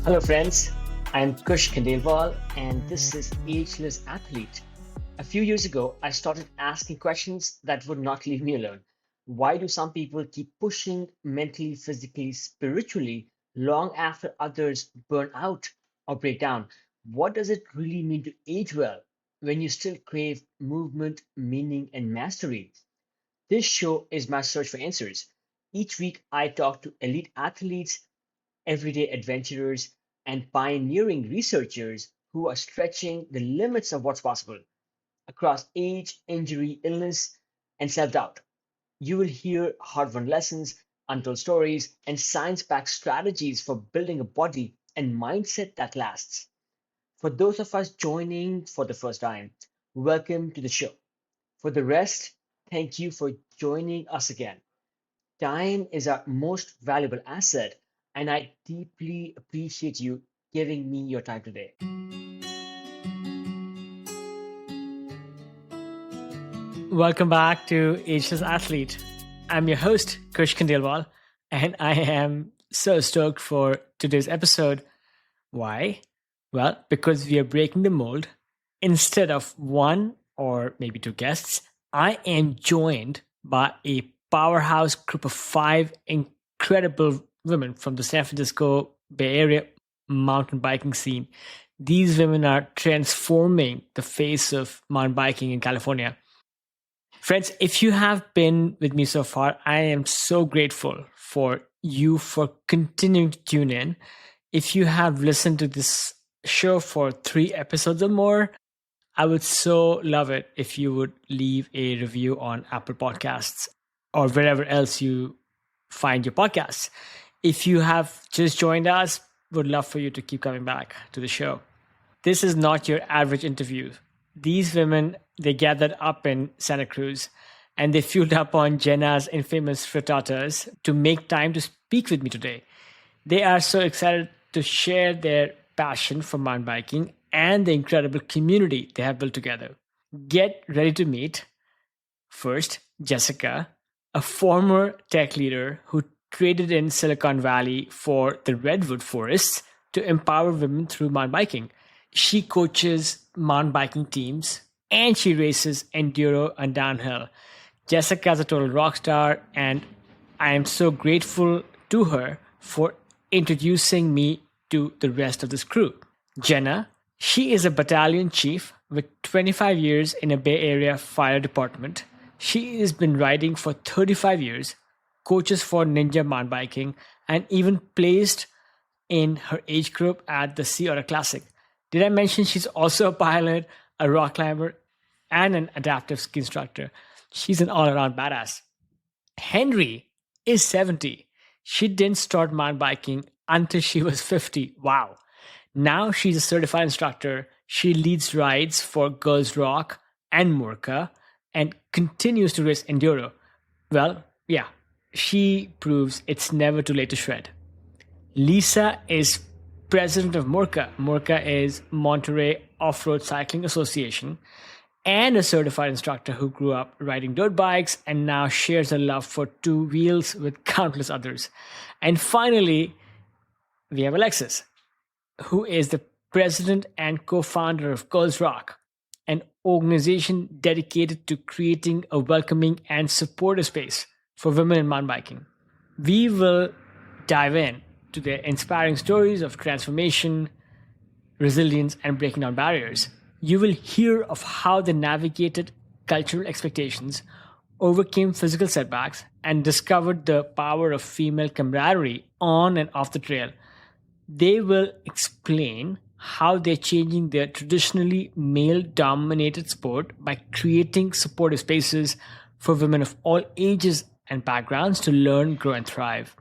Hello, friends. I'm Kush Khandelwal, and this is Ageless Athlete. A few years ago, I started asking questions that would not leave me alone. Why do some people keep pushing mentally, physically, spiritually long after others burn out or break down? What does it really mean to age well when you still crave movement, meaning, and mastery? This show is my search for answers. Each week, I talk to elite athletes, everyday adventurers, and pioneering researchers who are stretching the limits of what's possible across age, injury, illness, and self doubt. You will hear hard won lessons, untold stories, and science backed strategies for building a body and mindset that lasts. For those of us joining for the first time, welcome to the show. For the rest, thank you for joining us again. Time is our most valuable asset, and I deeply appreciate you giving me your time today. Welcome back to Ageless Athlete. I'm your host, Kush Khandelwal, and I am so stoked for today's episode. Why? Well, because we are breaking the mold. Instead of one or maybe two guests, I am joined by a powerhouse group of five incredible women from the San Francisco Bay Area mountain biking scene. These women are transforming the face of mountain biking in California. Friends, if you have been with me so far, I am so grateful for you for continuing to tune in. If you have listened to this show for 3 episodes or more, I would so love it if you would leave a review on Apple Podcasts or wherever else you find your podcasts. If you have just joined us, would love for you to keep coming back to the show. This is not your average interview. These women, they gathered up in Santa Cruz and they fueled up on Jenna's infamous frittatas to make time to speak with me today. They are so excited to share their passion for mountain biking and the incredible community they have built together. Get ready to meet first Jessica, a former tech leader who traded in Silicon Valley for the redwood forests to empower women through mountain biking. She coaches mountain biking teams and she races enduro and downhill. Jessica is a total rock star, and I am so grateful to her for introducing me to the rest of this crew. Jenna, she is a battalion chief with 25 years in a Bay Area fire department. She has been riding for 35 years, coaches for Ninja Mountain Biking, and even placed in her age group at the Sea Otter Classic. Did I mention she's also a pilot, a rock climber, and an adaptive ski instructor? She's an all-around badass. Henry is 70. She didn't start mountain biking until she was 50. Wow. Now she's a certified instructor. She leads rides for Girls Rock and Morka and continues to race enduro. Well, yeah, she proves it's never too late to shred. Lisa is president of Morka. Morka is Monterey Off-Road Cycling Association and a certified instructor who grew up riding dirt bikes and now shares a love for two wheels with countless others. And finally, we have Alexis, who is the president and co-founder of Girls Rock, an organization dedicated to creating a welcoming and supportive space for women in mountain biking. We will dive in to their inspiring stories of transformation, resilience, and breaking down barriers. You will hear of how they navigated cultural expectations, overcame physical setbacks, and discovered the power of female camaraderie on and off the trail. They will explain how they're changing their traditionally male-dominated sport by creating supportive spaces for women of all ages and backgrounds to learn, grow, and thrive.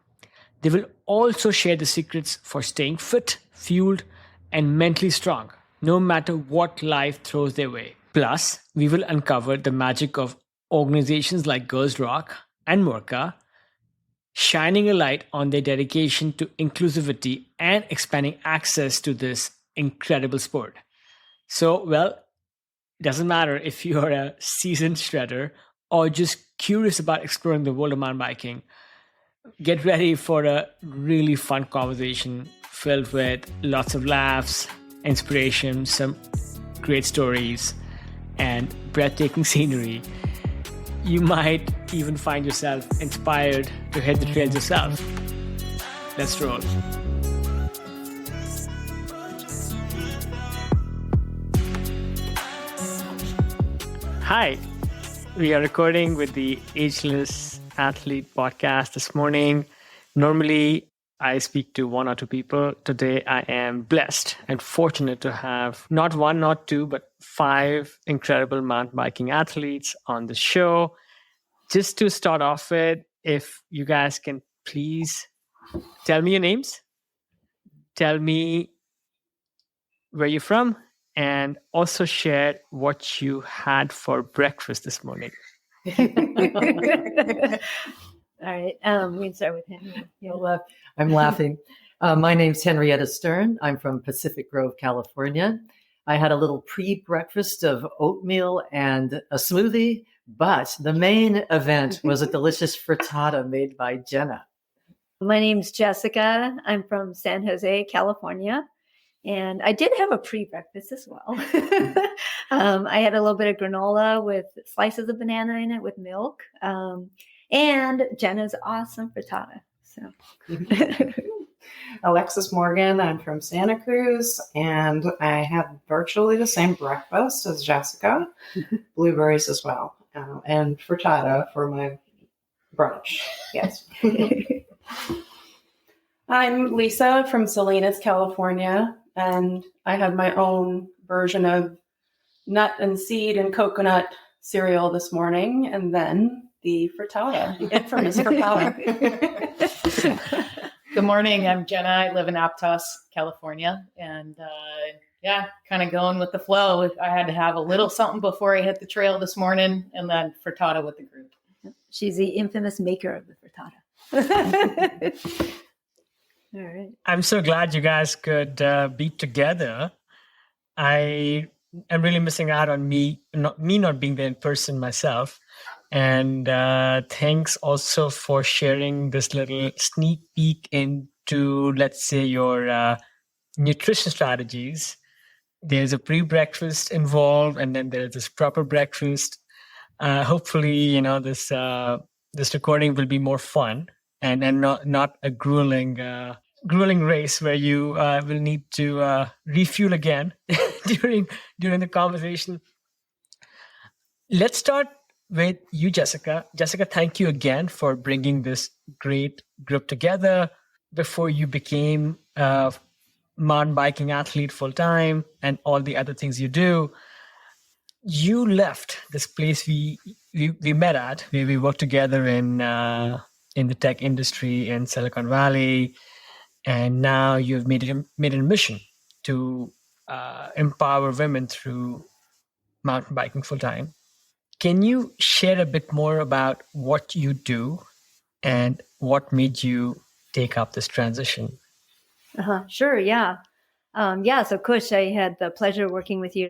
They will also share the secrets for staying fit, fueled, and mentally strong, no matter what life throws their way. Plus, we will uncover the magic of organizations like Girls Rock and Morka, shining a light on their dedication to inclusivity and expanding access to this incredible sport. So, well, it doesn't matter if you're a seasoned shredder or just curious about exploring the world of mountain biking. Get ready for a really fun conversation filled with lots of laughs, inspiration, some great stories, and breathtaking scenery. You might even find yourself inspired to hit the trails yourself. Let's roll. Hi, we are recording with the Ageless Athlete podcast this morning. Normally, I speak to one or two people. Today, I am blessed and fortunate to have not one, not two, but 5 incredible mountain biking athletes on the show. Just to start off with, if you guys can please tell me your names, tell me where you're from, and also share what you had for breakfast this morning. All right. We can start with him. I'm laughing. My name's Henrietta Stern. I'm from Pacific Grove, California. I had a little pre-breakfast of oatmeal and a smoothie, but the main event was a delicious frittata made by Jenna. My name's Jessica. I'm from San Jose, California. And I did have a pre-breakfast as well. I had a little bit of granola with slices of banana in it with milk. And Jenna's awesome frittata. So, Alexis Morgan. I'm from Santa Cruz, and I had virtually the same breakfast as Jessica, blueberries as well, and frittata for my brunch. Yes. I'm Lisa from Salinas, California, and I had my own version of nut and seed and coconut cereal this morning, and then the frittata, infamous frittata. Good morning. I'm Jenna. I live in Aptos, California. And kind of going with the flow. I had to have a little something before I hit the trail this morning, and then frittata with the group. She's the infamous maker of the frittata. All right. I'm so glad you guys could be together. I am really missing out on me not being there in person myself. And thanks also for sharing this little sneak peek into, let's say, your nutrition strategies. There's a pre-breakfast involved, and then there's this proper breakfast. Hopefully, this recording will be more fun and not a grueling race where you will need to refuel again during the conversation. Let's start with you, Jessica. Jessica, thank you again for bringing this great group together. Before you became a mountain biking athlete full time and all the other things you do, you left this place we met at, where we worked together in the tech industry in Silicon Valley, and now you've made it a mission to empower women through mountain biking full time. Can you share a bit more about what you do and what made you take up this transition? Sure. Yeah. So Kush, I had the pleasure of working with you.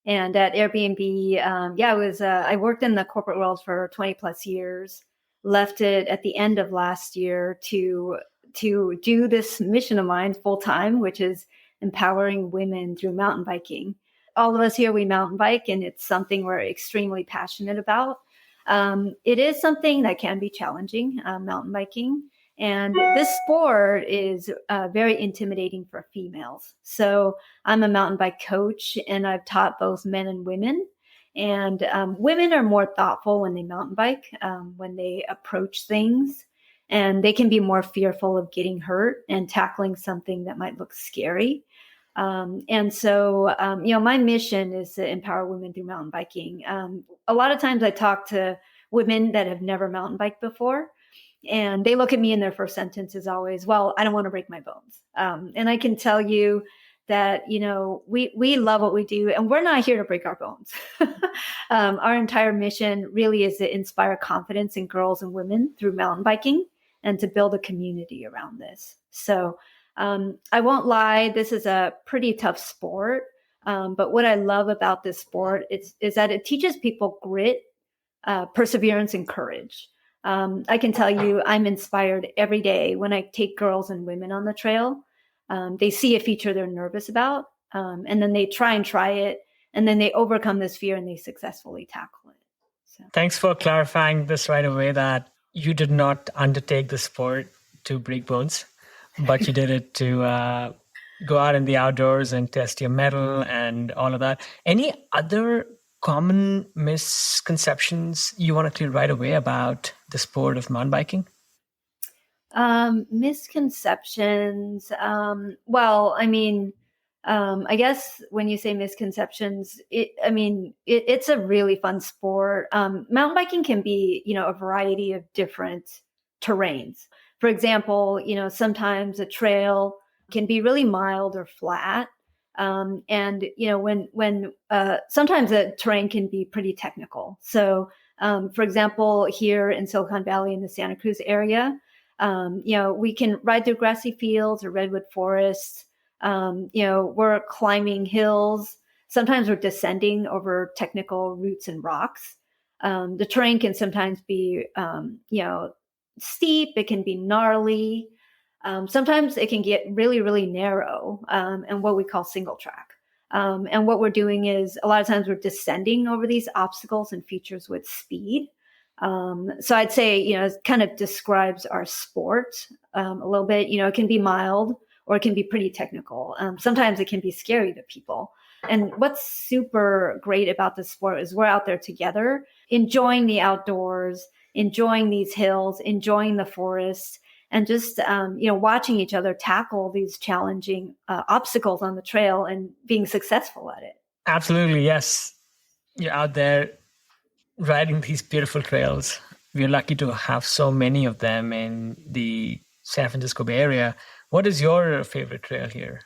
And at Airbnb, I worked in the corporate world for 20 plus years, left it at the end of last year to do this mission of mine full time, which is empowering women through mountain biking. All of us here, we mountain bike, and it's something we're extremely passionate about. It is something that can be challenging, mountain biking. And this sport is very intimidating for females. So I'm a mountain bike coach, and I've taught both men and women. And women are more thoughtful when they mountain bike, when they approach things, and they can be more fearful of getting hurt and tackling something that might look scary. My mission is to empower women through mountain biking. A lot of times I talk to women that have never mountain biked before, and they look at me and their first sentence is always, well, I don't want to break my bones. And I can tell you that, we love what we do, and we're not here to break our bones. Our entire mission really is to inspire confidence in girls and women through mountain biking and to build a community around this. So I won't lie, this is a pretty tough sport. But what I love about this sport is that it teaches people grit, perseverance, and courage. I can tell you I'm inspired every day when I take girls and women on the trail. They see a feature they're nervous about, and then they try it, and then they overcome this fear and they successfully tackle it. So. Thanks for clarifying this right away, that you did not undertake the sport to break bones, but you did it to go out in the outdoors and test your mettle and all of that. Any other common misconceptions you want to clear right away about the sport of mountain biking? Misconceptions. Well, I mean, I guess when you say misconceptions, it's a really fun sport. Mountain biking can be, a variety of different terrains. For example, sometimes a trail can be really mild or flat. And when sometimes a terrain can be pretty technical. So, for example, here in Silicon Valley in the Santa Cruz area, we can ride through grassy fields or redwood forests. We're climbing hills. Sometimes we're descending over technical roots and rocks. The terrain can sometimes be, steep. It can be gnarly. Sometimes it can get really, really narrow, and what we call single track. And what we're doing is a lot of times we're descending over these obstacles and features with speed. So I'd say, it kind of describes our sport a little bit. It can be mild or it can be pretty technical. Sometimes it can be scary to people. And what's super great about this sport is we're out there together, enjoying the outdoors, enjoying these hills, enjoying the forest, and just, watching each other tackle these challenging obstacles on the trail and being successful at it. Absolutely, yes. You're out there riding these beautiful trails. We're lucky to have so many of them in the San Francisco Bay Area. What is your favorite trail here?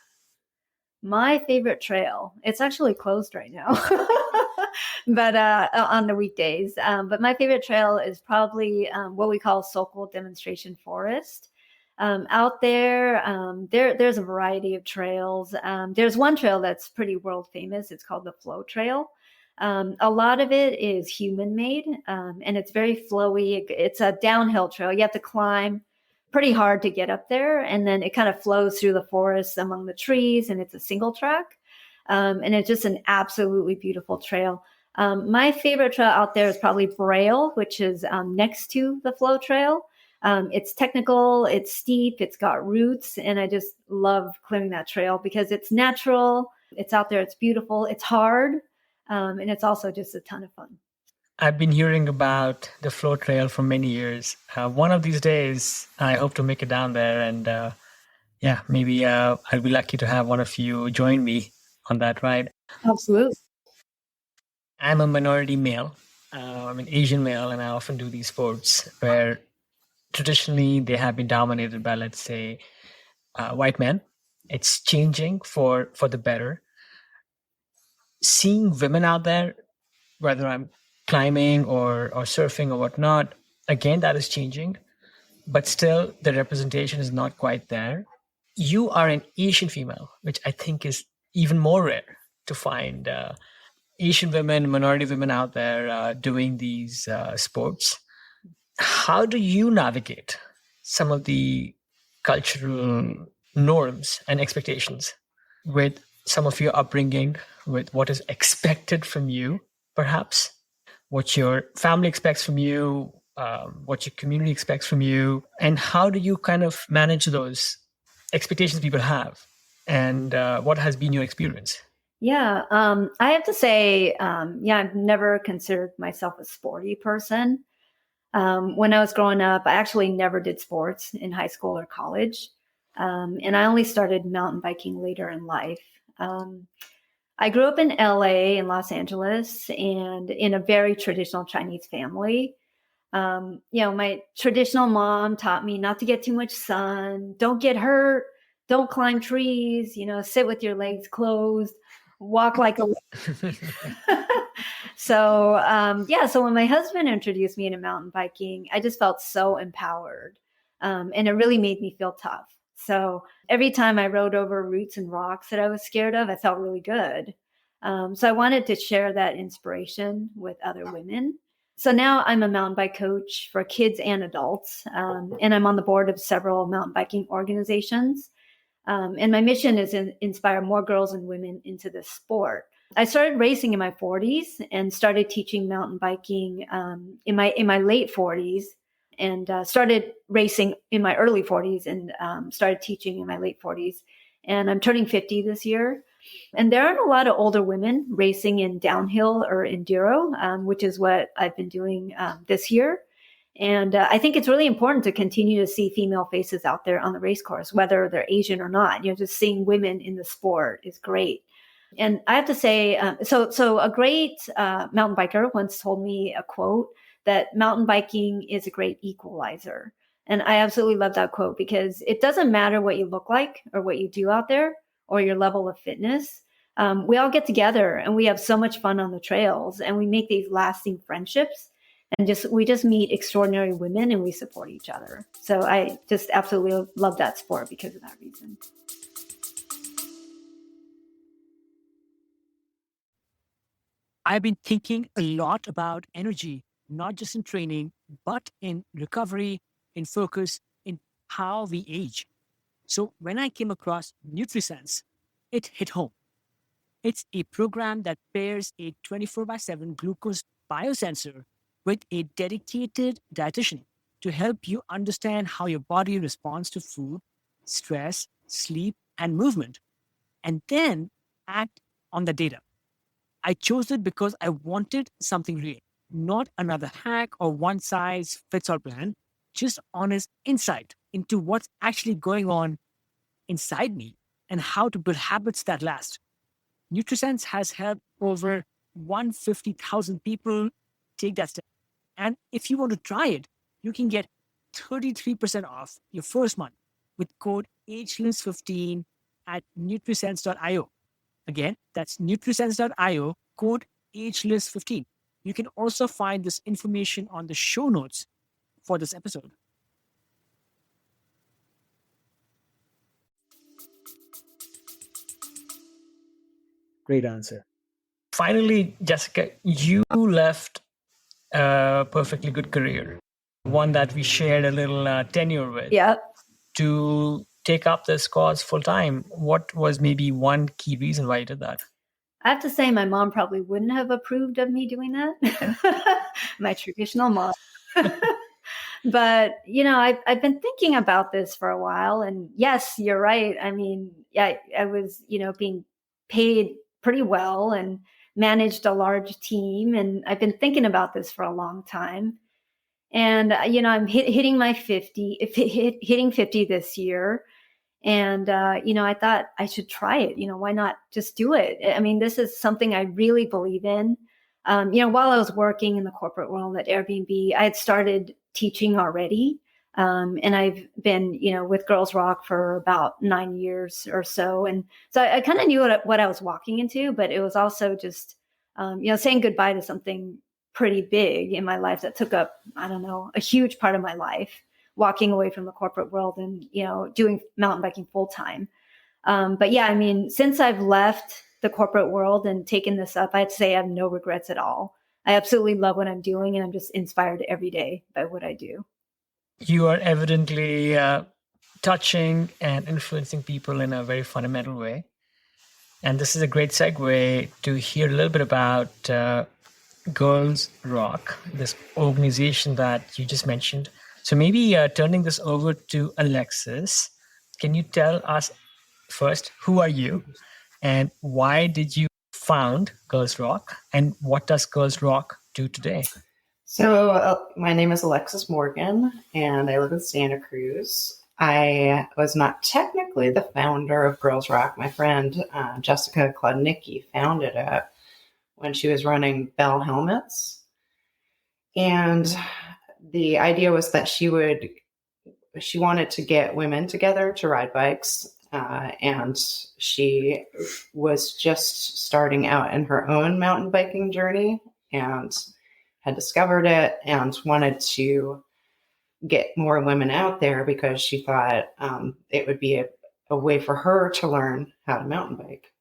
My favorite trail, it's actually closed right now, but on the weekdays. But my favorite trail is probably what we call Sokol Demonstration Forest. Out there, there's a variety of trails. There's one trail that's pretty world famous. It's called the Flow Trail. A lot of it is human-made, and it's very flowy. It's a downhill trail. You have to climb pretty hard to get up there, and then it kind of flows through the forest among the trees, and it's a single track. And it's just an absolutely beautiful trail. My favorite trail out there is probably Braille, which is next to the Flow Trail. It's technical, it's steep, it's got roots, and I just love clearing that trail because it's natural, it's out there, it's beautiful, it's hard, and it's also just a ton of fun. I've been hearing about the Flow Trail for many years. One of these days, I hope to make it down there, and maybe I'll be lucky to have one of you join me on that ride. Absolutely. I'm a minority male. I'm an Asian male, and I often do these sports where traditionally they have been dominated by, let's say, white men. It's changing for the better. Seeing women out there, whether I'm climbing or surfing or whatnot, again, that is changing, but still the representation is not quite there. You are an Asian female, which I think is even more rare to find. Asian women, minority women out there doing these sports. How do you navigate some of the cultural norms and expectations with some of your upbringing, with what is expected from you, perhaps, what your family expects from you, what your community expects from you, and how do you kind of manage those expectations people have, and what has been your experience? Yeah, I have to say, I've never considered myself a sporty person. When I was growing up, I actually never did sports in high school or college. And I only started mountain biking later in life. I grew up in LA, in Los Angeles, and in a very traditional Chinese family. My traditional mom taught me not to get too much sun, don't get hurt, don't climb trees, sit with your legs closed, walk like a so when my husband introduced me into mountain biking, I just felt so empowered, and it really made me feel tough. So every time I rode over roots and rocks that I was scared of, I felt really good. So I wanted to share that inspiration with other women. So now I'm a mountain bike coach for kids and adults, and I'm on the board of several mountain biking organizations. And my mission is to inspire more girls and women into this sport. I started racing in my 40s and started teaching mountain biking in my late 40s, and started racing in my early 40s and started teaching in my late 40s. And I'm turning 50 this year. And there aren't a lot of older women racing in downhill or enduro, which is what I've been doing this year. And I think it's really important to continue to see female faces out there on the race course, whether they're Asian or not. Just seeing women in the sport is great. And I have to say, so a great mountain biker once told me a quote that mountain biking is a great equalizer. And I absolutely love that quote, because it doesn't matter what you look like or what you do out there or your level of fitness. We all get together and we have so much fun on the trails, and we make these lasting friendships, and we just meet extraordinary women and we support each other. So I just absolutely love that sport because of that reason. I've been thinking a lot about energy, not just in training, but in recovery, in focus, in how we age. So when I came across NutriSense, it hit home. It's a program that pairs a 24/7 glucose biosensor with a dedicated dietitian to help you understand how your body responds to food, stress, sleep, and movement, and then act on the data. I chose it because I wanted something real, not another hack or one size fits all plan, just honest insight into what's actually going on inside me and how to build habits that last. NutriSense has helped over 150,000 people take that step. And if you want to try it, you can get 33% off your first month with code Ageless15 at nutrisense.io. Again, that's nutrisense.io, code Ageless15. You can also find this information on the show notes for this episode. Great answer. Finally, Jessica, you left a perfectly good career, one that we shared a little tenure with, to take up this cause full time. What was maybe one key reason why you did that? I have to say, my mom probably wouldn't have approved of me doing that. My traditional mom. But, I've been thinking about this for a while. And yes, you're right. I mean, I was, being paid pretty well and managed a large team. And I've been thinking about this for a long time. And, I'm hitting my 50, hitting 50 this year. And, I thought I should try it. Why not just do it? I mean, this is something I really believe in. While I was working in the corporate world at Airbnb, I had started teaching already. And I've been, with Girls Rock for about 9 years or so. And so I kind of knew what I was walking into, but it was also just, saying goodbye to something pretty big in my life that took up, a huge part of my life, walking away from the corporate world and, doing mountain biking full time. But yeah, I mean, since I've left the corporate world and taken this up, I'd say I have no regrets at all. I absolutely love what I'm doing, and I'm just inspired every day by what I do. You are evidently touching and influencing people in a very fundamental way. And this is a great segue to hear a little bit about Girls Rock, this organization that you just mentioned. So maybe turning this over to Alexis, can you tell us first, who are you and why did you found Girls Rock, and what does Girls Rock do today? So my name is Alexis Morgan, and I live in Santa Cruz. I was not technically the founder of Girls Rock. My friend Jessica Klodnicki founded it when she was running Bell Helmets. And the idea was that she wanted to get women together to ride bikes. And she was just starting out in her own mountain biking journey and had discovered it and wanted to get more women out there because she thought it would be a way for her to learn how to mountain bike.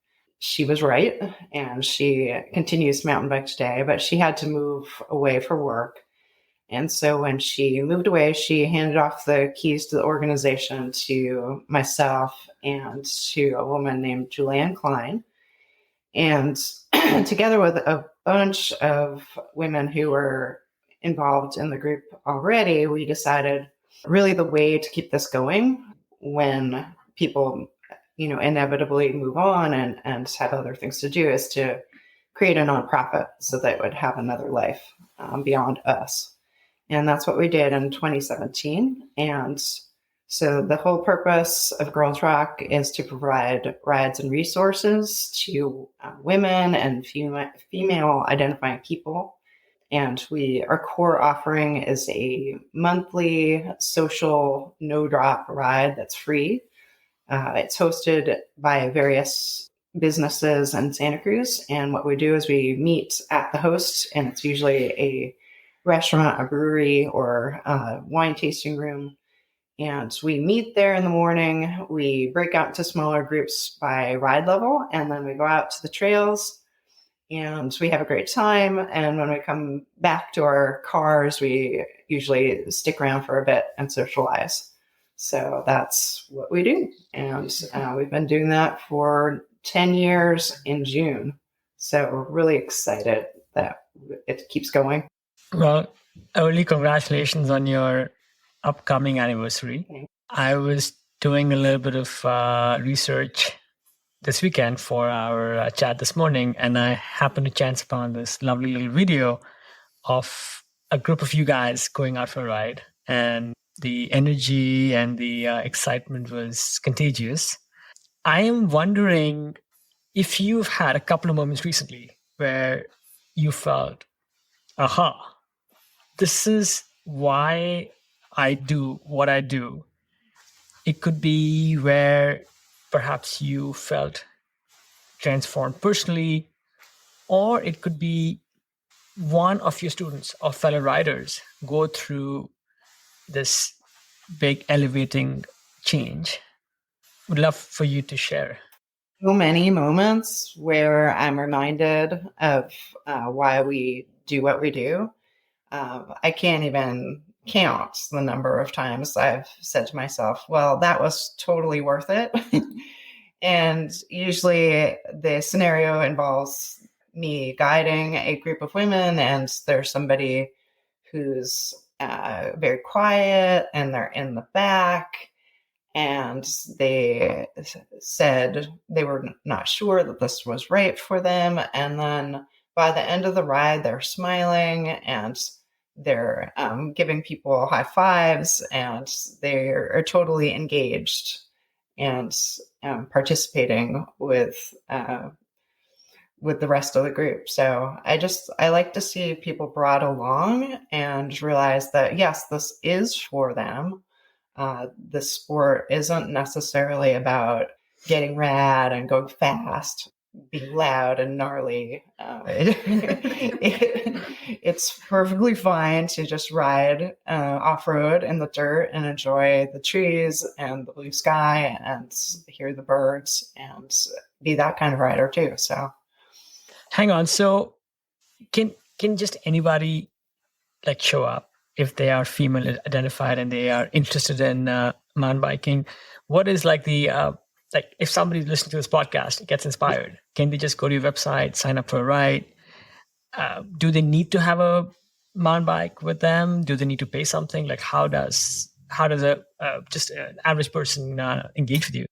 She was right, and she continues to mountain bike today, but she had to move away for work. And so when she moved away, she handed off the keys to the organization to myself and to a woman named Julianne Klein. And together with a bunch of women who were involved in the group already, we decided really the way to keep this going when people, inevitably move on and have other things to do is to create a nonprofit so that it would have another life beyond us. And that's what we did in 2017. And so the whole purpose of Girls Rock is to provide rides and resources to women and female identifying people. And our core offering is a monthly social no-drop ride that's free. It's hosted by various businesses in Santa Cruz. And what we do is we meet at the host, and it's usually a restaurant, a brewery, or a wine tasting room. And we meet there in the morning. We break out into smaller groups by ride level, and then we go out to the trails and we have a great time. And when we come back to our cars, we usually stick around for a bit and socialize. So that's what we do. And we've been doing that for 10 years in June. So we're really excited that it keeps going. Well, early congratulations on your upcoming anniversary. Okay. I was doing a little bit of research this weekend for our chat this morning, and I happened to chance upon this lovely little video of a group of you guys going out for a ride, and the energy and the excitement was contagious. I am wondering if you've had a couple of moments recently where you felt, aha, this is why I do what I do. It could be where perhaps you felt transformed personally, or it could be one of your students or fellow riders go through this big elevating change. Would love for you to share. So many moments where I'm reminded of why we do what we do. I can't even count the number of times I've said to myself, well, that was totally worth it. And usually the scenario involves me guiding a group of women, and there's somebody who's very quiet and they're in the back. And they said they were not sure that this was right for them. And then by the end of the ride, they're smiling and they're giving people high fives, and they're totally engaged and participating with the rest of the group. So I like to see people brought along and realize that, yes, this is for them. The sport isn't necessarily about getting rad and going fast, being loud and gnarly. It's perfectly fine to just ride off-road in the dirt and enjoy the trees and the blue sky and hear the birds and be that kind of rider too. So, hang on. So, can just anybody show up if they are female identified and they are interested in mountain biking? What is if somebody listening to this podcast gets inspired, can they just go to your website, sign up for a ride? Do they need to have a mountain bike with them? Do they need to pay something? How does just an average person engage with you?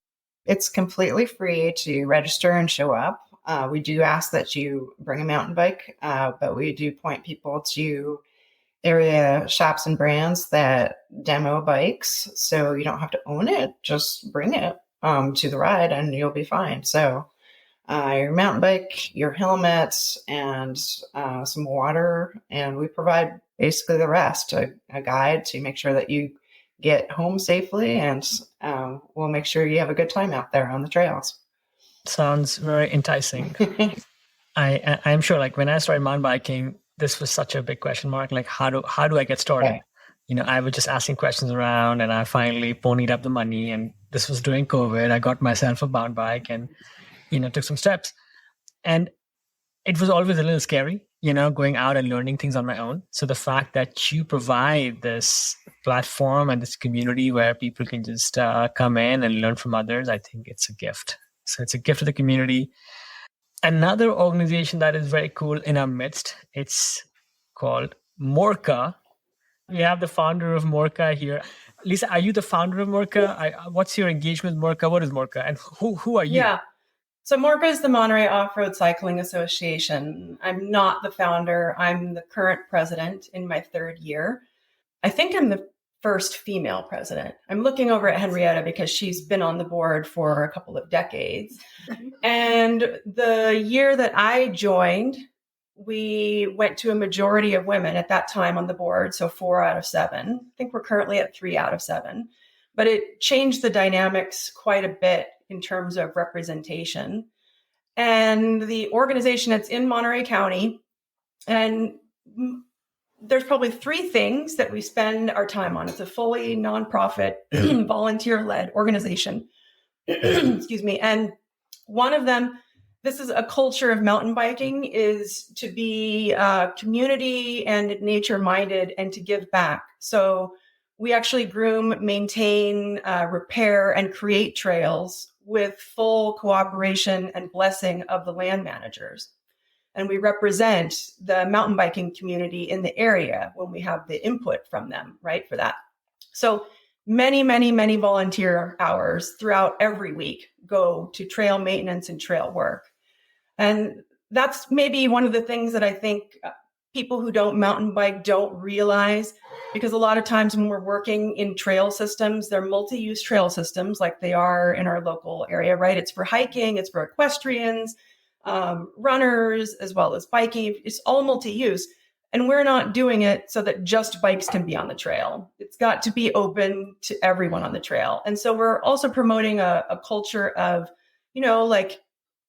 It's completely free to register and show up. We do ask that you bring a mountain bike, but we do point people to area shops and brands that demo bikes. So you don't have to own it, just bring it to the ride and you'll be fine. So your mountain bike, your helmet, and some water, and we provide basically the rest, a guide to make sure that you get home safely, and we'll make sure you have a good time out there on the trails. Sounds very enticing. I'm sure when I started mountain biking, this was such a big question mark. How do I get started? Yeah. I was just asking questions around, and I finally ponied up the money, and this was during COVID. I got myself a mountain bike and, took some steps, and it was always a little scary going out and learning things on my own. So the fact that you provide this platform and this community where people can just come in and learn from others, I think it's a gift. So it's a gift to the community. Another organization that is very cool in our midst, it's called Morka. We have the founder of Morka here. Lisa, are you the founder of Morka? What's your engagement with Morka? What is Morka? And who are you? Yeah. So Morka is the Monterey Off-Road Cycling Association. I'm not the founder. I'm the current president in my third year. I think I'm the first female president. I'm looking over at Henrietta because she's been on the board for a couple of decades. And the year that I joined, we went to a majority of women at that time on the board. So 4 out of 7. I think we're currently at 3 out of 7. But it changed the dynamics quite a bit in terms of representation. And the organization that's in Monterey County, and there's probably 3 things that we spend our time on. It's a fully nonprofit, volunteer-led organization. Excuse me. And one of them, this is a culture of mountain biking, is to be community and nature-minded and to give back. So we actually groom, maintain, repair, and create trails with full cooperation and blessing of the land managers. And we represent the mountain biking community in the area when we have the input from them, right, for that. So many, many, many volunteer hours throughout every week go to trail maintenance and trail work. And that's maybe one of the things that I think people who don't mountain bike don't realize, because a lot of times when we're working in trail systems, they're multi-use trail systems like they are in our local area, right? It's for hiking, it's for equestrians, runners, as well as biking. It's all multi-use. And we're not doing it so that just bikes can be on the trail. It's got to be open to everyone on the trail. And so we're also promoting a culture of, like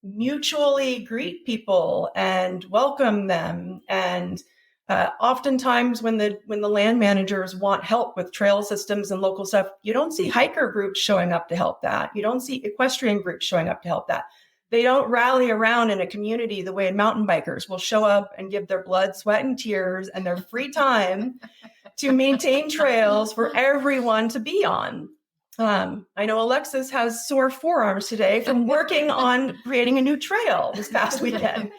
mutually greet people and welcome them. And oftentimes when the land managers want help with trail systems and local stuff, you don't see hiker groups showing up to help that. You don't see equestrian groups showing up to help that. They don't rally around in a community the way mountain bikers will show up and give their blood, sweat, and tears and their free time to maintain trails for everyone to be on. I know Alexis has sore forearms today from working on creating a new trail this past weekend.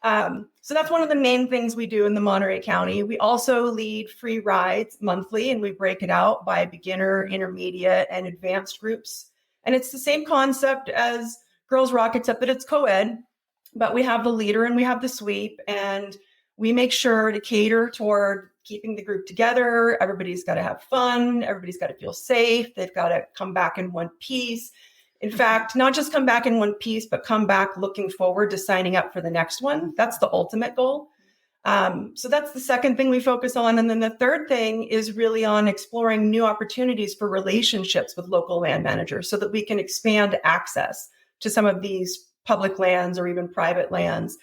So that's one of the main things we do in the Monterey County. We also lead free rides monthly, and we break it out by beginner, intermediate, and advanced groups. And it's the same concept as Girls Rock, except that it's co-ed, but we have the leader and we have the sweep, and we make sure to cater toward keeping the group together. Everybody's got to have fun. Everybody's got to feel safe. They've got to come back in one piece. In fact, not just come back in one piece, but come back looking forward to signing up for the next one. That's the ultimate goal. So that's the second thing we focus on. And then the third thing is really on exploring new opportunities for relationships with local land managers so that we can expand access to some of these public lands or even private lands,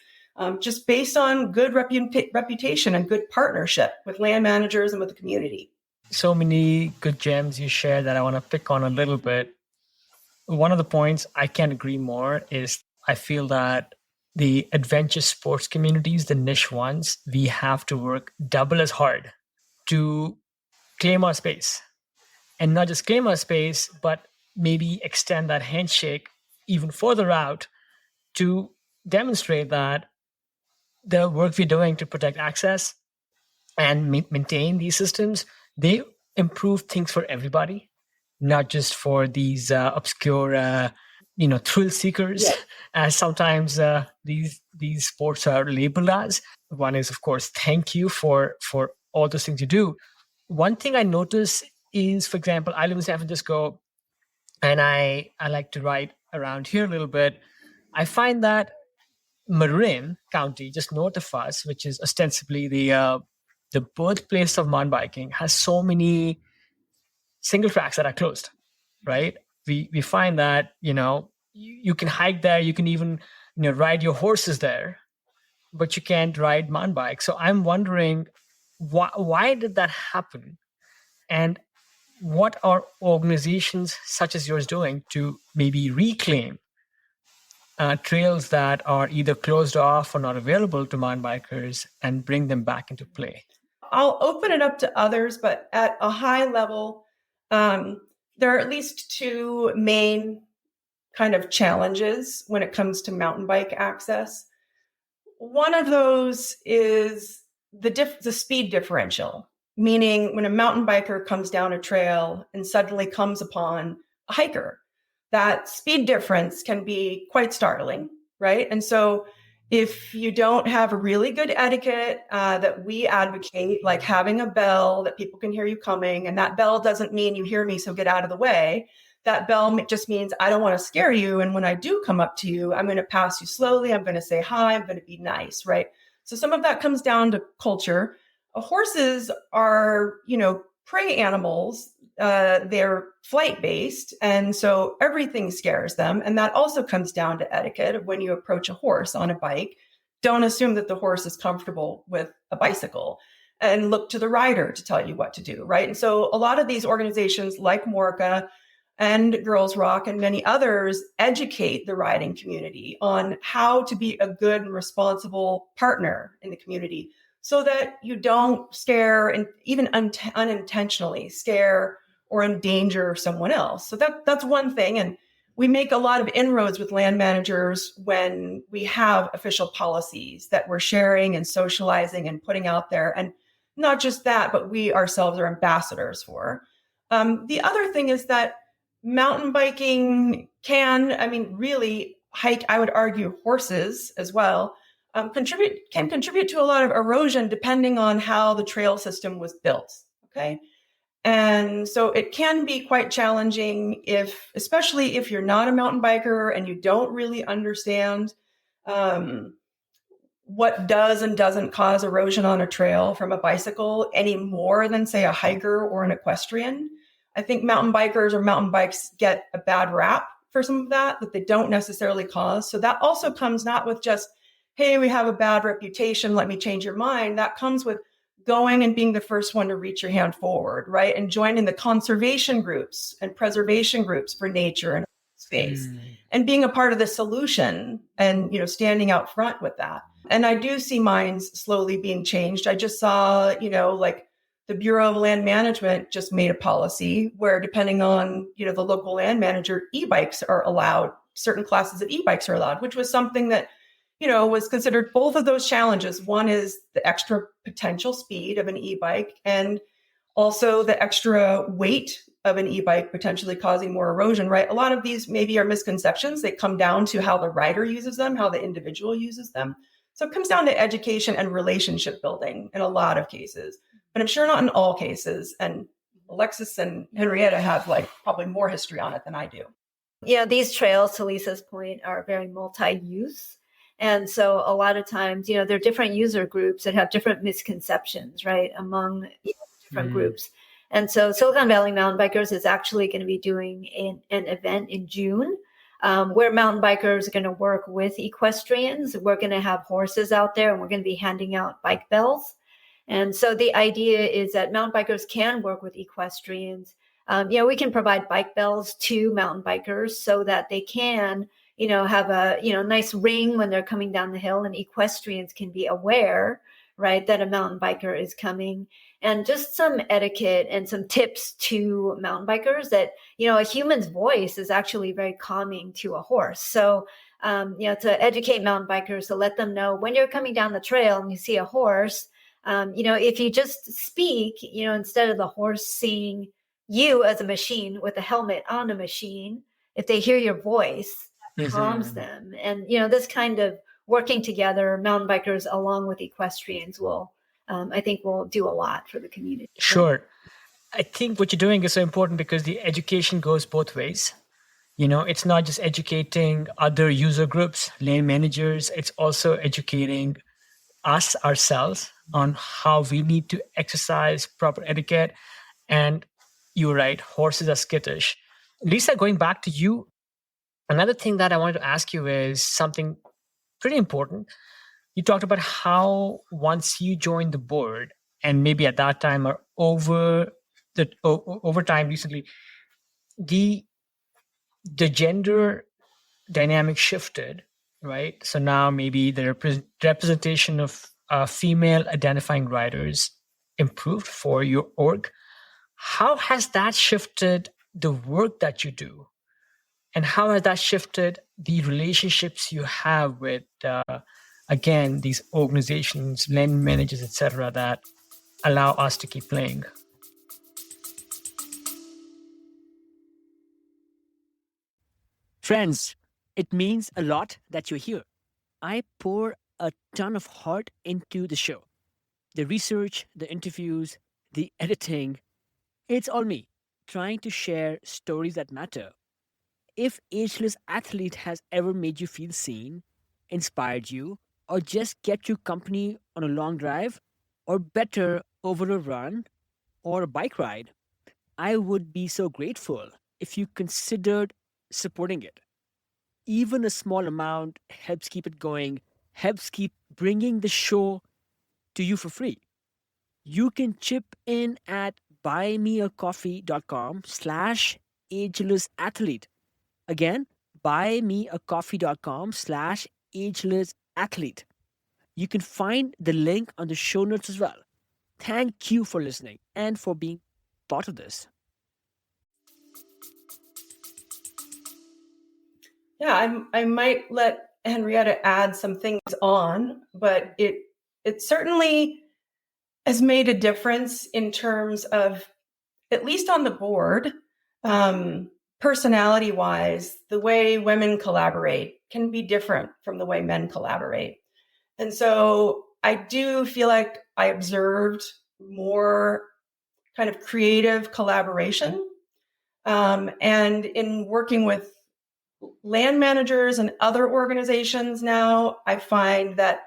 just based on good reputation and good partnership with land managers and with the community. So many good gems you share that I want to pick on a little bit. One of the points I can't agree more is I feel that the adventure sports communities, the niche ones, we have to work double as hard to claim our space. And not just claim our space, but maybe extend that handshake even further out to demonstrate that the work we're doing to protect access and maintain these systems, they improve things for everybody, not just for these obscure, thrill seekers, as sometimes these sports are labeled as. One is, of course, thank you for all those things you do. One thing I notice is, for example, I live in San Francisco, and I like to ride around here a little bit. I find that Marin County, just north of us, which is ostensibly the birthplace of mountain biking, has so many single tracks that are closed, right? We find that, you can hike there, you can even, ride your horses there, but you can't ride mountain bike. So I'm wondering, why did that happen? And what are organizations such as yours doing to maybe reclaim trails that are either closed off or not available to mountain bikers and bring them back into play? I'll open it up to others, but at a high level, there are at least two main kind of challenges when it comes to mountain bike access. One of those is the speed differential, meaning when a mountain biker comes down a trail and suddenly comes upon a hiker, that speed difference can be quite startling, right? And so if you don't have a really good etiquette that we advocate, like having a bell that people can hear you coming, and that bell doesn't mean you hear me, so get out of the way. That bell just means I don't want to scare you. And when I do come up to you, I'm going to pass you slowly. I'm going to say hi. I'm going to be nice, right? So some of that comes down to culture. Horses are, prey animals. They're flight based. And so everything scares them. And that also comes down to etiquette of when you approach a horse on a bike. Don't assume that the horse is comfortable with a bicycle, and look to the rider to tell you what to do, right? And so a lot of these organizations like Morca and Girls Rock and many others educate the riding community on how to be a good and responsible partner in the community so that you don't scare and even unintentionally scare or endanger someone else. So that's one thing. And we make a lot of inroads with land managers when we have official policies that we're sharing and socializing and putting out there. And not just that, but we ourselves are ambassadors for. The other thing is that mountain biking can hike, I would argue horses as well, can contribute to a lot of erosion depending on how the trail system was built. Okay. And so it can be quite challenging especially if you're not a mountain biker and you don't really understand what does and doesn't cause erosion on a trail from a bicycle any more than, say, a hiker or an equestrian. I think mountain bikers or mountain bikes get a bad rap for some of that they don't necessarily cause. So that also comes not with just, hey, we have a bad reputation, let me change your mind. That comes with going and being the first one to reach your hand forward, right? And joining the conservation groups and preservation groups for nature and space and being a part of the solution and, standing out front with that. And I do see minds slowly being changed. I just saw, the Bureau of Land Management just made a policy where, depending on, the local land manager, e-bikes are allowed, certain classes of e-bikes are allowed, which was something that, was considered both of those challenges. One is the extra potential speed of an e-bike and also the extra weight of an e-bike potentially causing more erosion, right? A lot of these maybe are misconceptions. They come down to how the rider uses them, how the individual uses them. So it comes down to education and relationship building in a lot of cases, but I'm sure not in all cases. And Alexis and Henrietta have probably more history on it than I do. Yeah, these trails, to Lisa's point, are very multi-use. And so a lot of times, there are different user groups that have different misconceptions, right, among different groups. And so Silicon Valley Mountain Bikers is actually going to be doing an event in June where mountain bikers are going to work with equestrians. We're going to have horses out there and we're going to be handing out bike bells. And so the idea is that mountain bikers can work with equestrians. We can provide bike bells to mountain bikers so that they can, have a, nice ring when they're coming down the hill, and equestrians can be aware, right, that a mountain biker is coming. And just some etiquette and some tips to mountain bikers that, a human's voice is actually very calming to a horse. So, to educate mountain bikers, to let them know when you're coming down the trail and you see a horse, if you just speak, instead of the horse seeing you as a machine with a helmet on a machine, if they hear your voice, calms them. And, this kind of working together, mountain bikers along with equestrians will do a lot for the community. Sure. I think what you're doing is so important because the education goes both ways. It's not just educating other user groups, lane managers, it's also educating us ourselves on how we need to exercise proper etiquette. And you're right, horses are skittish. Lisa, going back to you, another thing that I wanted to ask you is something pretty important. You talked about how once you joined the board, and maybe at that time or over time recently, the gender dynamic shifted, right? So now maybe the representation of female identifying writers improved for your org. How has that shifted the work that you do? And how has that shifted the relationships you have with, again, these organizations, land managers, etc., that allow us to keep playing? Friends, it means a lot that you're here. I pour a ton of heart into the show. The research, the interviews, the editing, it's all me, trying to share stories that matter. If Ageless Athlete has ever made you feel seen, inspired you, or just kept you company on a long drive, or better, over a run or a bike ride, I would be so grateful if you considered supporting it. Even a small amount helps keep it going, helps keep bringing the show to you for free. You can chip in at buymeacoffee.com/agelessathlete. Again, buymeacoffee.com/agelessathlete. You can find the link on the show notes as well. Thank you for listening and for being part of this. Yeah, I might let Henrietta add some things on, but it certainly has made a difference in terms of, at least on the board, personality wise, the way women collaborate can be different from the way men collaborate. And so I do feel like I observed more kind of creative collaboration. And in working with land managers and other organizations now, I find that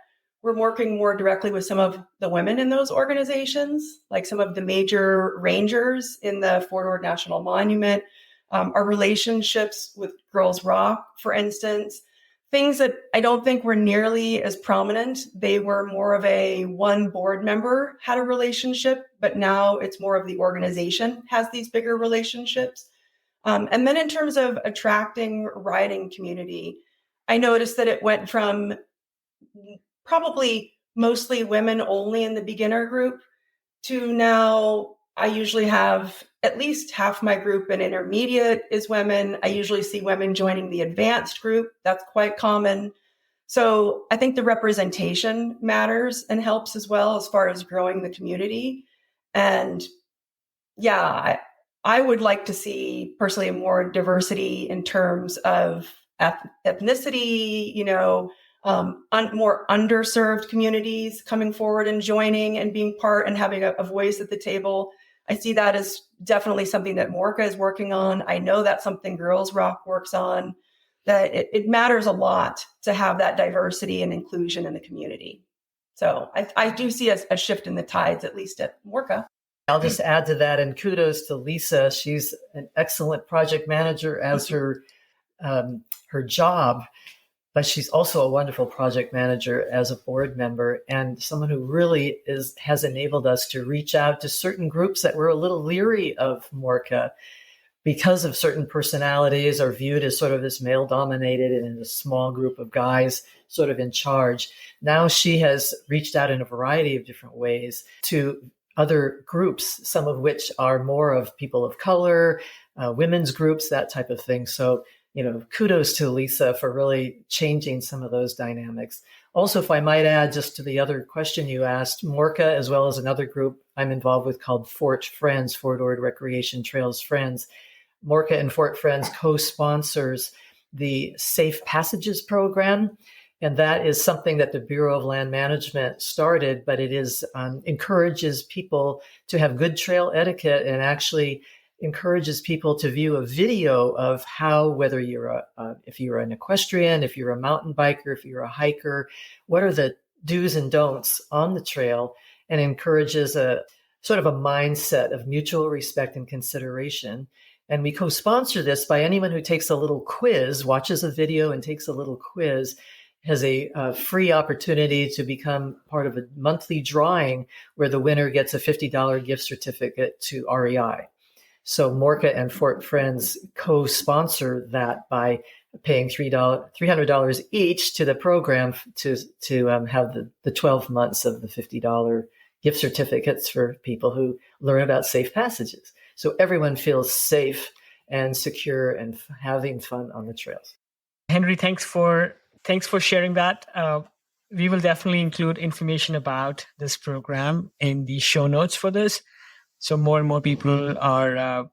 we're working more directly with some of the women in those organizations, like some of the major rangers in the Fort Ord National Monument, our relationships with Girls Rock, for instance, things that I don't think were nearly as prominent. They were more of a one board member had a relationship, but now it's more of the organization has these bigger relationships. And then in terms of attracting riding community, I noticed that it went from probably mostly women only in the beginner group to now I usually have at least half my group in intermediate is women. I usually see women joining the advanced group. That's quite common. So I think the representation matters and helps as well as far as growing the community. And yeah, I would like to see personally more diversity in terms of ethnicity, more underserved communities coming forward and joining and being part and having a voice at the table. I see that as definitely something that Morka is working on. I know that's something Girls Rock works on, that it matters a lot to have that diversity and inclusion in the community. So I do see a shift in the tides, at least at Morka. I'll just add to that, and kudos to Lisa. She's an excellent project manager as her job, but she's also a wonderful project manager as a board member and someone who really has enabled us to reach out to certain groups that were a little leery of Morka because of certain personalities or viewed as sort of this male-dominated and in a small group of guys sort of in charge. Now she has reached out in a variety of different ways to other groups, some of which are more of people of color, women's groups, that type of thing. So, kudos to Lisa for really changing some of those dynamics. Also, if I might add just to the other question you asked, Morka, as well as another group I'm involved with called Fort Friends, Fort Ord Recreation Trails Friends. Morka and Fort Friends co-sponsors the Safe Passages program. And that is something that the Bureau of Land Management started, but it is encourages people to have good trail etiquette and actually encourages people to view a video of how, whether you're if you're an equestrian, if you're a mountain biker, if you're a hiker, what are the do's and don'ts on the trail, and encourages a sort of a mindset of mutual respect and consideration. And we co-sponsor this by anyone who takes a little quiz, watches a video and takes a little quiz, has a free opportunity to become part of a monthly drawing where the winner gets a $50 gift certificate to REI. So Morka and Fort Friends co-sponsor that by paying $300 each to the program to have the 12 months of the $50 gift certificates for people who learn about safe passages. So everyone feels safe and secure and having fun on the trails. Henry, thanks for sharing that. We will definitely include information about this program in the show notes for this, so more and more people are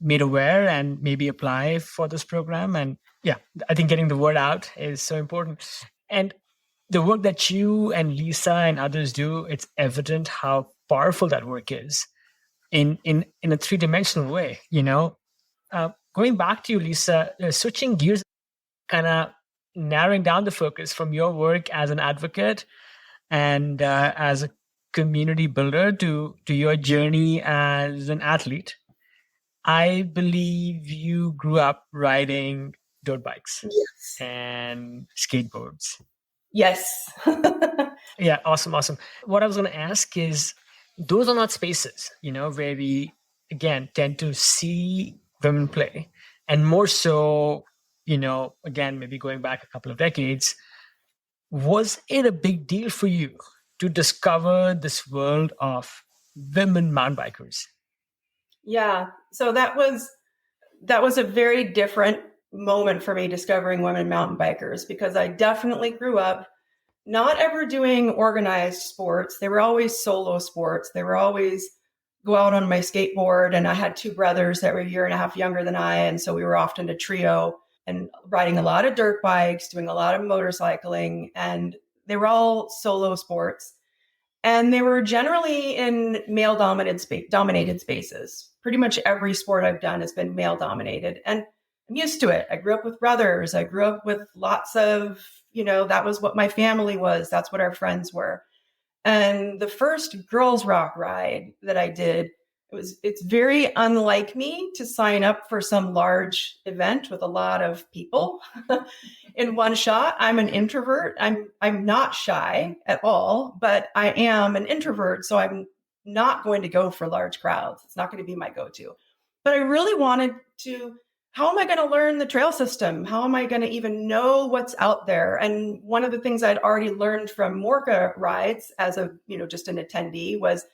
made aware and maybe apply for this program. And yeah, I think getting the word out is so important. And the work that you and Lisa and others do, it's evident how powerful that work is in a three-dimensional way. Going back to you, Lisa, switching gears, kind of narrowing down the focus from your work as an advocate and as a community builder to your journey as an athlete. I believe you grew up riding dirt bikes and skateboards. Yes. Yeah, awesome. What I was going to ask is, those are not spaces, where we, again, tend to see women play. And more so, again, maybe going back a couple of decades, was it a big deal for you to discover this world of women mountain bikers? Yeah. So that was a very different moment for me discovering women mountain bikers, because I definitely grew up not ever doing organized sports. They were always solo sports. They were always go out on my skateboard. And I had two brothers that were a year and a half younger than I. And so we were often a trio and riding a lot of dirt bikes, doing a lot of motorcycling. And they were all solo sports. And they were generally in male-dominated spaces. Pretty much every sport I've done has been male-dominated. And I'm used to it. I grew up with brothers. I grew up with lots of, that was what my family was. That's what our friends were. And the first girls rock ride that I did, it's very unlike me to sign up for some large event with a lot of people in one shot. I'm an introvert. I'm not shy at all, but I am an introvert. So I'm not going to go for large crowds. It's not going to be my go-to. But I really wanted to, how am I going to learn the trail system? How am I going to even know what's out there? And one of the things I'd already learned from Morka rides as just an attendee was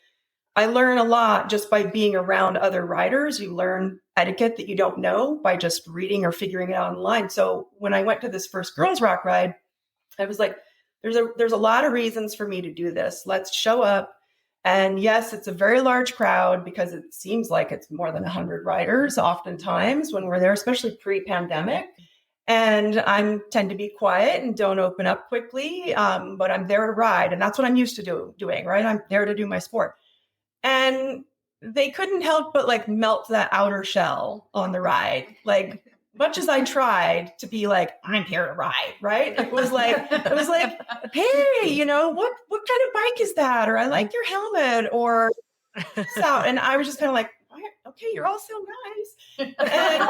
I learn a lot just by being around other riders. You learn etiquette that you don't know by just reading or figuring it out online. So when I went to this first girls rock ride, I was like, there's a lot of reasons for me to do this. Let's show up. And yes, it's a very large crowd because it seems like it's more than 100 riders oftentimes when we're there, especially pre-pandemic. And I tend to be quiet and don't open up quickly, but I'm there to ride. And that's what I'm used to doing, right? I'm there to do my sport. And they couldn't help but melt that outer shell on the ride. Much as I tried to be like, I'm here to ride, right? It was like, hey, what kind of bike is that? Or I like your helmet, or out. And I was just kind of like, okay, you're all so nice. And,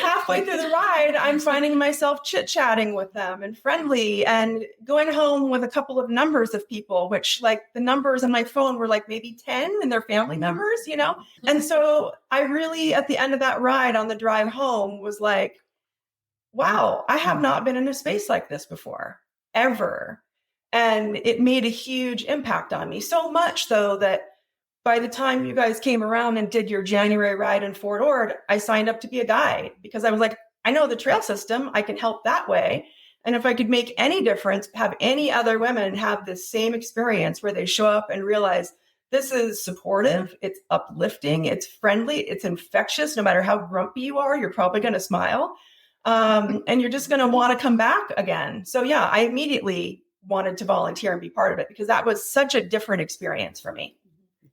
halfway through the ride, I'm finding myself chit-chatting with them and friendly and going home with a couple of numbers of people, which the numbers on my phone were maybe 10 and their family members, And so I really, at the end of that ride on the drive home, was like, wow, I have not been in a space like this before, ever. And it made a huge impact on me. So much so that by the time you guys came around and did your January ride in Fort Ord, I signed up to be a guide because I was like, I know the trail system. I can help that way. And if I could make any difference, have any other women have this same experience where they show up and realize this is supportive, it's uplifting, it's friendly, it's infectious. No matter how grumpy you are, you're probably going to smile. And you're just going to want to come back again. So yeah, I immediately wanted to volunteer and be part of it because that was such a different experience for me.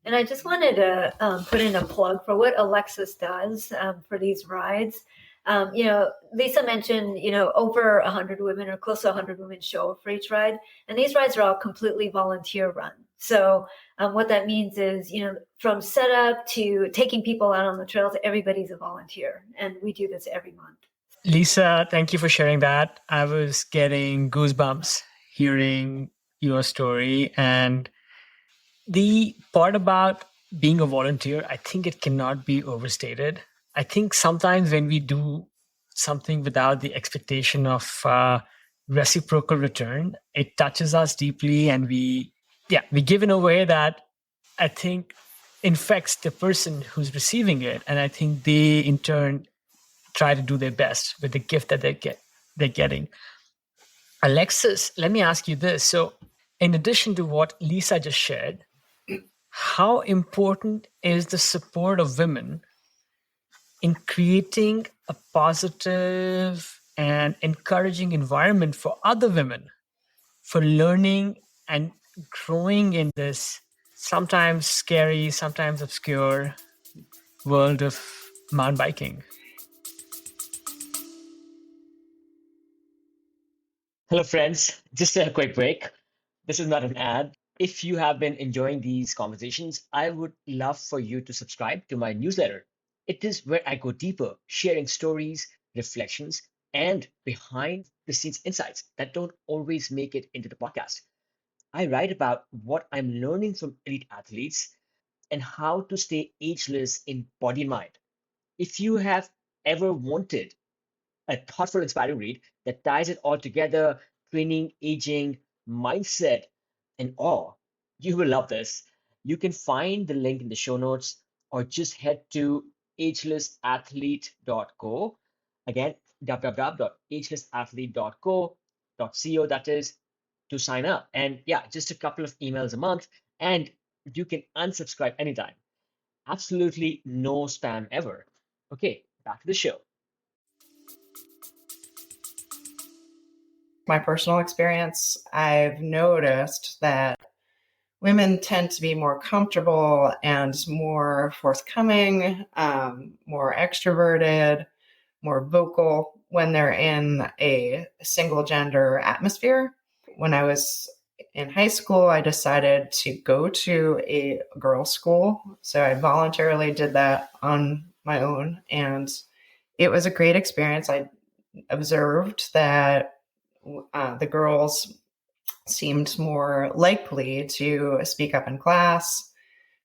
And I just wanted to put in a plug for what Alexis does for these rides. Lisa mentioned, over 100 women or close to 100 women show up for each ride. And these rides are all completely volunteer run. So what that means is, from setup to taking people out on the trails, everybody's a volunteer. And we do this every month. Lisa, thank you for sharing that. I was getting goosebumps hearing your story. And the part about being a volunteer, I think it cannot be overstated. I think sometimes when we do something without the expectation of reciprocal return, it touches us deeply, and we give in a way that I think infects the person who's receiving it, and I think they in turn try to do their best with the gift that they're getting. Alexis, let me ask you this. So, in addition to what Lisa just shared, how important is the support of women in creating a positive and encouraging environment for other women for learning and growing in this sometimes scary, sometimes obscure world of mountain biking? Hello, friends. Just a quick break. This is not an ad. If you have been enjoying these conversations, I would love for you to subscribe to my newsletter. It is where I go deeper, sharing stories, reflections, and behind the scenes insights that don't always make it into the podcast. I write about what I'm learning from elite athletes and how to stay ageless in body and mind. If you have ever wanted a thoughtful, inspiring read that ties it all together: training, aging, mindset, and awe. You will love this. You can find the link in the show notes or just head to agelessathlete.co. Again, www.agelessathlete.co, that is, to sign up. And yeah, just a couple of emails a month, and you can unsubscribe anytime. Absolutely no spam ever. Okay, back to the show. My personal experience, I've noticed that women tend to be more comfortable and more forthcoming, more extroverted, more vocal when they're in a single gender atmosphere. When I was in high school, I decided to go to a girls' school. So I voluntarily did that on my own, and it was a great experience. I observed that the girls seemed more likely to speak up in class,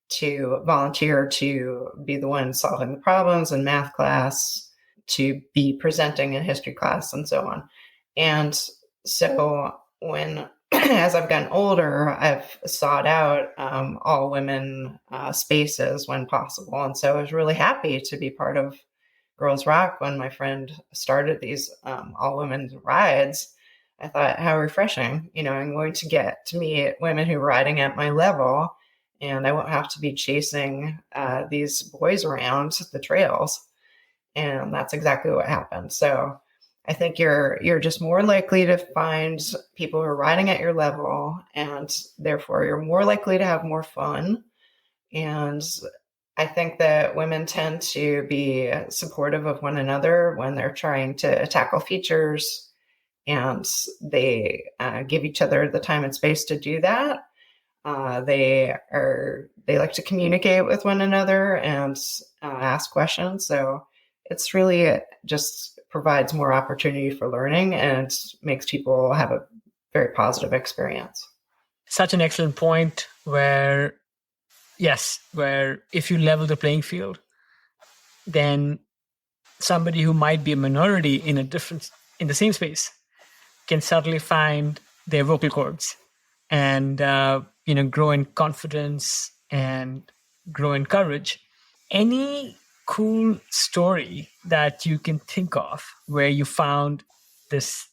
to volunteer to be the one solving the problems in math class, to be presenting in history class, and so on. And so when, as I've gotten older, I've sought out all women spaces when possible. And so I was really happy to be part of Girls Rock when my friend started these all women rides. I thought, how refreshing. I'm going to get to meet women who are riding at my level, and I won't have to be chasing these boys around the trails. And that's exactly what happened. So I think you're just more likely to find people who are riding at your level, and therefore you're more likely to have more fun. And I think that women tend to be supportive of one another when they're trying to tackle features, and they give each other the time and space to do that. They like to communicate with one another and ask questions. So it's really just provides more opportunity for learning and makes people have a very positive experience. Such an excellent point where if you level the playing field, then somebody who might be a minority in the same space can certainly find their vocal cords and grow in confidence and grow in courage. Any cool story that you can think of where you found this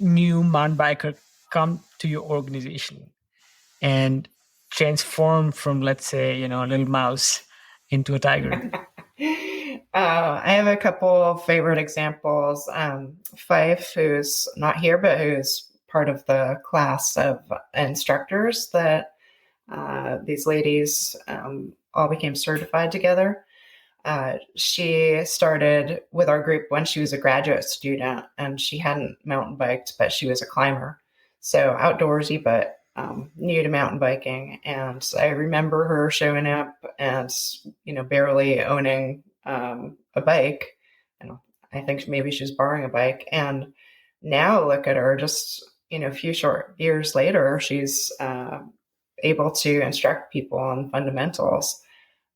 new mountain biker come to your organization and transform from, let's say, a little mouse into a tiger? I have a couple of favorite examples. Fife, who's not here, but who's part of the class of instructors that these ladies all became certified together. She started with our group when she was a graduate student, and she hadn't mountain biked, but she was a climber. So outdoorsy, but new to mountain biking. And I remember her showing up and, barely owning a bike. And I think maybe she was borrowing a bike. And now look at her, just, a few short years later, she's able to instruct people on fundamentals.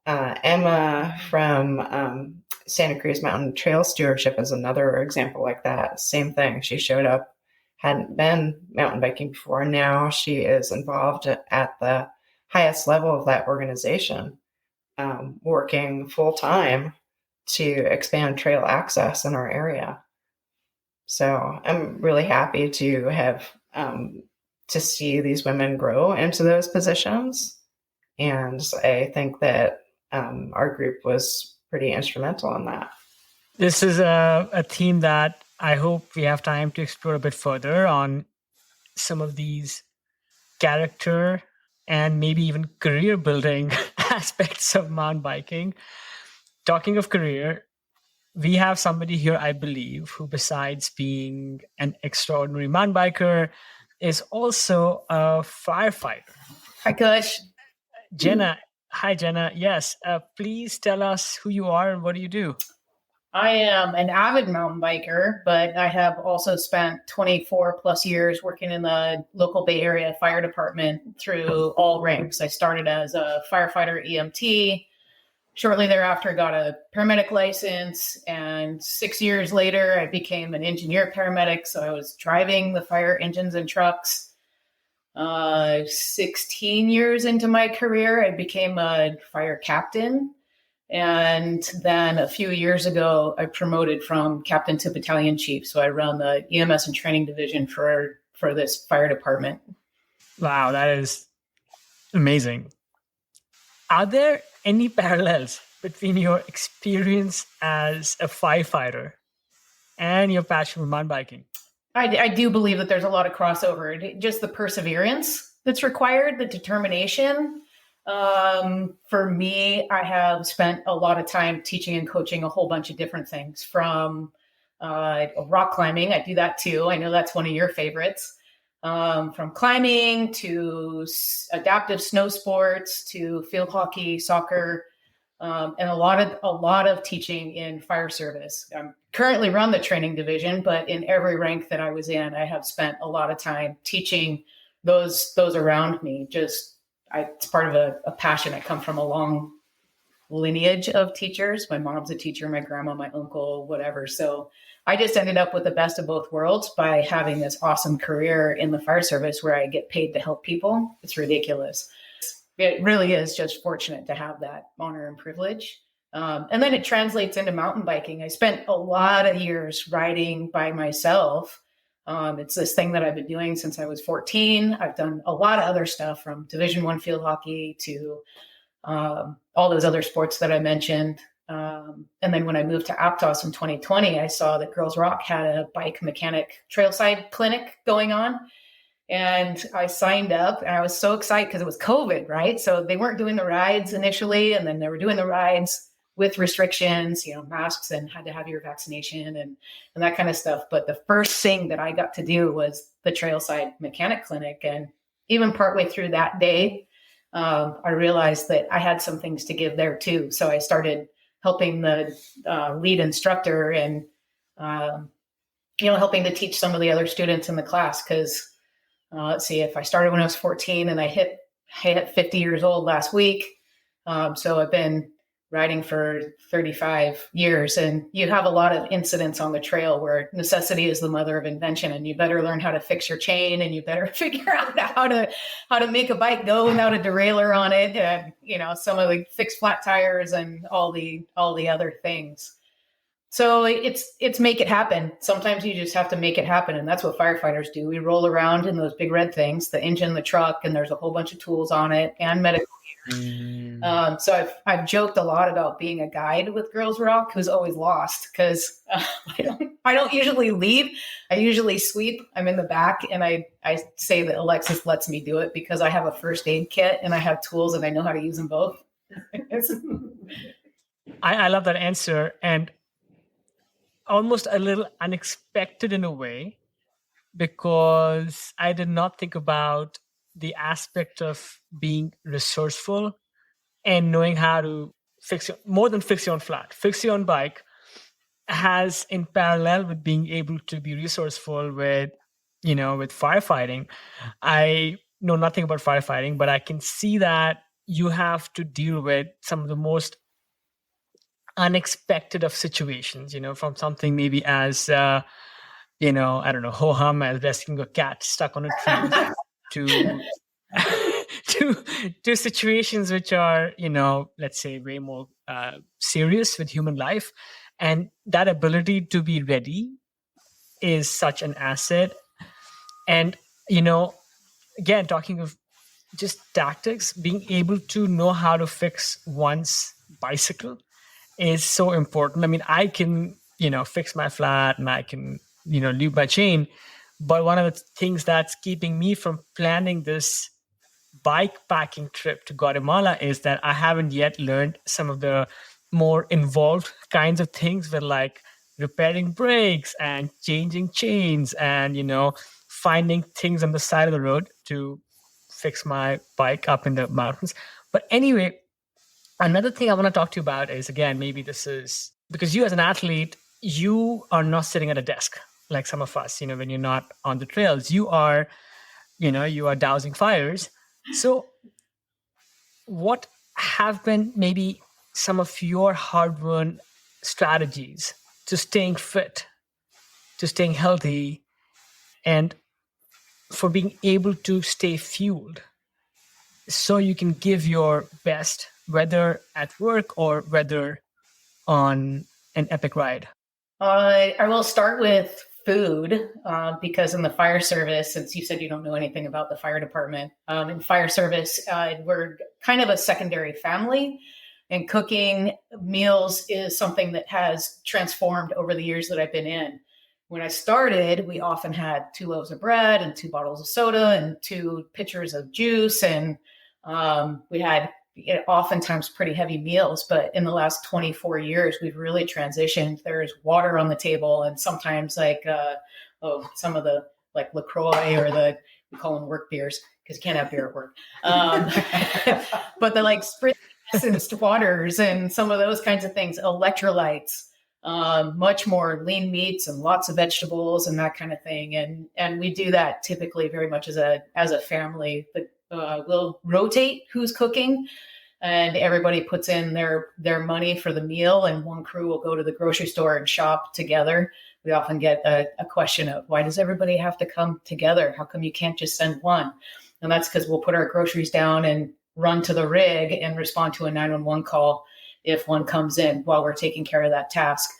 Emma from Santa Cruz Mountain Trail Stewardship is another example like that. Same thing. She showed up, hadn't been mountain biking before. Now she is involved at the highest level of that organization, working full time to expand trail access in our area. So I'm really happy to have to see these women grow into those positions. And I think that our group was pretty instrumental in that. This is a theme that I hope we have time to explore a bit further on some of these character and maybe even career building aspects of mountain biking. Talking of career, we have somebody here, I believe, who besides being an extraordinary mountain biker is also a firefighter. Hi, Kush. Jenna. Hi, Jenna. Yes. Please tell us who you are and what do you do? I am an avid mountain biker, but I have also spent 24 plus years working in the local Bay Area fire department through all ranks. I started as a firefighter EMT. Shortly thereafter, got a paramedic license, and 6 years later, I became an engineer paramedic. So I was driving the fire engines and trucks. 16 years into my career, I became a fire captain. And then a few years ago, I promoted from captain to battalion chief. So I run the EMS and training division for this fire department. Wow, that is amazing. Are there any parallels between your experience as a firefighter and your passion for mountain biking? I do believe that there's a lot of crossover. Just the perseverance that's required, the determination. For me, I have spent a lot of time teaching and coaching a whole bunch of different things, from rock climbing. I do that too. I know that's one of your favorites. From climbing to adaptive snow sports to field hockey, soccer, and a lot of teaching in fire service. I'm currently run the training division, but in every rank that I was in, I have spent a lot of time teaching those around me. It's part of a passion. I come from a long lineage of teachers. My mom's a teacher, my grandma, my uncle, whatever. So I just ended up with the best of both worlds by having this awesome career in the fire service where I get paid to help people. It's ridiculous. It really is just fortunate to have that honor and privilege. And then it translates into mountain biking. I spent a lot of years riding by myself. It's this thing that I've been doing since I was 14. I've done a lot of other stuff, from Division I field hockey to all those other sports that I mentioned. And then when I moved to Aptos in 2020, I saw that Girls Rock had a bike mechanic trailside clinic going on. And I signed up, and I was so excited because it was COVID, right? So they weren't doing the rides initially, and then they were doing the rides with restrictions, masks, and had to have your vaccination and that kind of stuff. But the first thing that I got to do was the trailside mechanic clinic. And even partway through that day, I realized that I had some things to give there too. So I started helping the lead instructor and, helping to teach some of the other students in the class. Because let's see, if I started when I was 14 and I hit 50 years old last week. So I've been riding for 35 years, and you have a lot of incidents on the trail where necessity is the mother of invention, and you better learn how to fix your chain, and you better figure out how to make a bike go without a derailleur on it. And, some of the fixed flat tires and all the other things. So it's make it happen. Sometimes you just have to make it happen. And that's what firefighters do. We roll around in those big red things, the engine, the truck, and there's a whole bunch of tools on it and medical gear. So I've joked a lot about being a guide with Girls Rock who's always lost, because I don't usually lead. I usually sweep. I'm in the back, and I say that Alexis lets me do it because I have a first aid kit and I have tools and I know how to use them both. I love that answer. And almost a little unexpected in a way, because I did not think about the aspect of being resourceful and knowing how to more than fix your own flat, fix your own bike, has in parallel with being able to be resourceful with firefighting. I know nothing about firefighting, but I can see that you have to deal with some of the most unexpected of situations, from something maybe as, I don't know, ho-hum as rescuing a cat stuck on a tree to to situations which are, let's say way more serious with human life. And that ability to be ready is such an asset. And, again, talking of just tactics, being able to know how to fix one's bicycle is so important. I mean, I can, fix my flat and I can, lube my chain. But one of the things that's keeping me from planning this bike packing trip to Guatemala is that I haven't yet learned some of the more involved kinds of things with like repairing brakes and changing chains and, finding things on the side of the road to fix my bike up in the mountains. But anyway, another thing I want to talk to you about is, again, maybe this is because you as an athlete, you are not sitting at a desk like some of us, when you're not on the trails, you are dousing fires. So what have been maybe some of your hard-won strategies to staying fit, to staying healthy, and for being able to stay fueled so you can give your best, whether at work or whether on an epic ride? I will start with food because in the fire service, since you said you don't know anything about the fire department, in fire service, we're kind of a secondary family, and cooking meals is something that has transformed over the years that I've been in. When I started, we often had 2 loaves of bread and 2 bottles of soda and 2 pitchers of juice. And we had oftentimes pretty heavy meals. But in the last 24 years, we've really transitioned. There's water on the table and sometimes like some of the like LaCroix or we call them work beers because you can't have beer at work. But the like spring essenced waters and some of those kinds of things, electrolytes. Much more lean meats and lots of vegetables and that kind of thing. And we do that typically very much as a family. We'll rotate who's cooking and everybody puts in their money for the meal, and one crew will go to the grocery store and shop together. We often get a question of, why does everybody have to come together? How come you can't just send one? And that's because we'll put our groceries down and run to the rig and respond to a 911 call if one comes in while we're taking care of that task.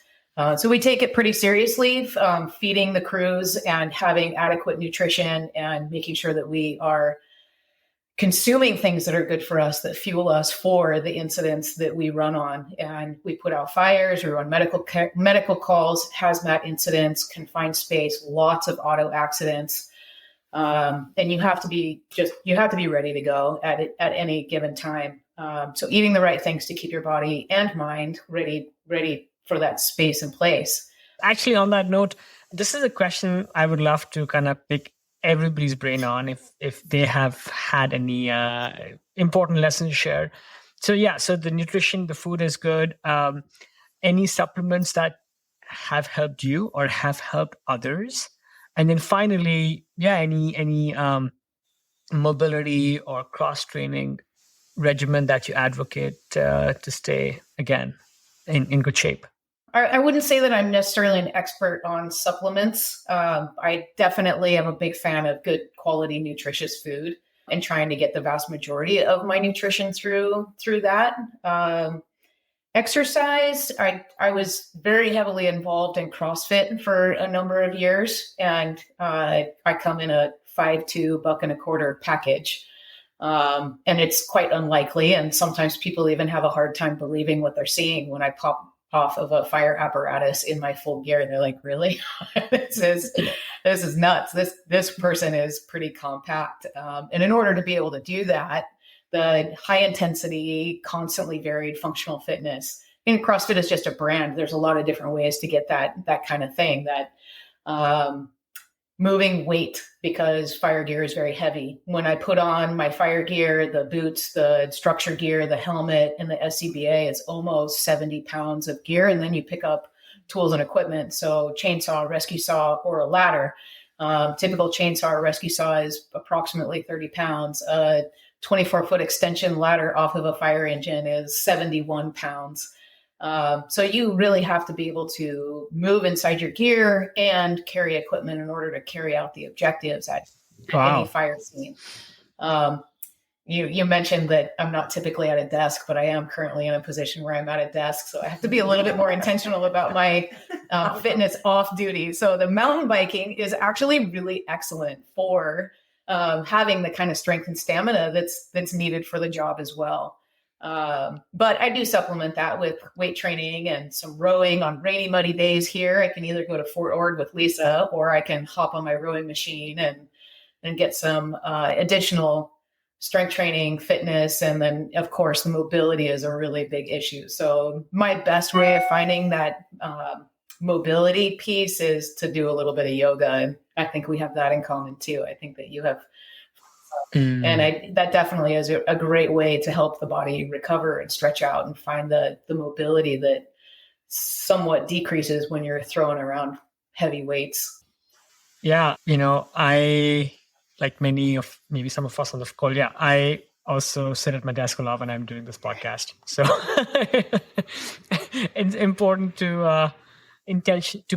So we take it pretty seriously, feeding the crews and having adequate nutrition and making sure that we are consuming things that are good for us, that fuel us for the incidents that we run on. And we put out fires, we run medical calls, hazmat incidents, confined space, lots of auto accidents. And you have to be ready to go at any given time. So eating the right things to keep your body and mind ready for that space and place. Actually, on that note, this is a question I would love to kind of pick everybody's brain on if they have had any important lessons to share. So the nutrition, the food is good. Any supplements that have helped you or have helped others? And then finally, any mobility or cross-training regimen that you advocate to stay, again, in good shape? I wouldn't say that I'm necessarily an expert on supplements. I definitely am a big fan of good quality, nutritious food and trying to get the vast majority of my nutrition through that. Exercise, I was very heavily involved in CrossFit for a number of years, and I come in a 5'2" $1.25 package. And it's quite unlikely. And sometimes people even have a hard time believing what they're seeing when I pop off of a fire apparatus in my full gear. They're like, really? This is nuts. This person is pretty compact. And in order to be able to do that, the high intensity, constantly varied functional fitness, and CrossFit is just a brand. There's a lot of different ways to get that kind of thing, that moving weight, because fire gear is very heavy. When I put on my fire gear, the boots, the structure gear, the helmet, and the SCBA, it's almost 70 pounds of gear. And then you pick up tools and equipment. So chainsaw, rescue saw, or a ladder. Typical chainsaw or rescue saw is approximately 30 pounds. 24-foot extension ladder off of a fire engine is 71 pounds. So you really have to be able to move inside your gear and carry equipment in order to carry out the objectives at any fire scene. You mentioned that I'm not typically at a desk, but I am currently in a position where I'm at a desk. So I have to be a little bit more intentional about my fitness off duty. So the mountain biking is actually really excellent for having the kind of strength and stamina that's needed for the job as well. But I do supplement that with weight training and some rowing on rainy, muddy days here. I can either go to Fort Ord with Lisa, or I can hop on my rowing machine and get some additional strength training, fitness, and then, of course, the mobility is a really big issue. So my best way of finding that mobility piece is to do a little bit of yoga. And I think we have that in common, too. I think that you have. And that definitely is a great way to help the body recover and stretch out and find the mobility that somewhat decreases when you're throwing around heavy weights. Yeah, I, like maybe some of us on the call, I also sit at my desk a lot when I'm doing this podcast. So it's important to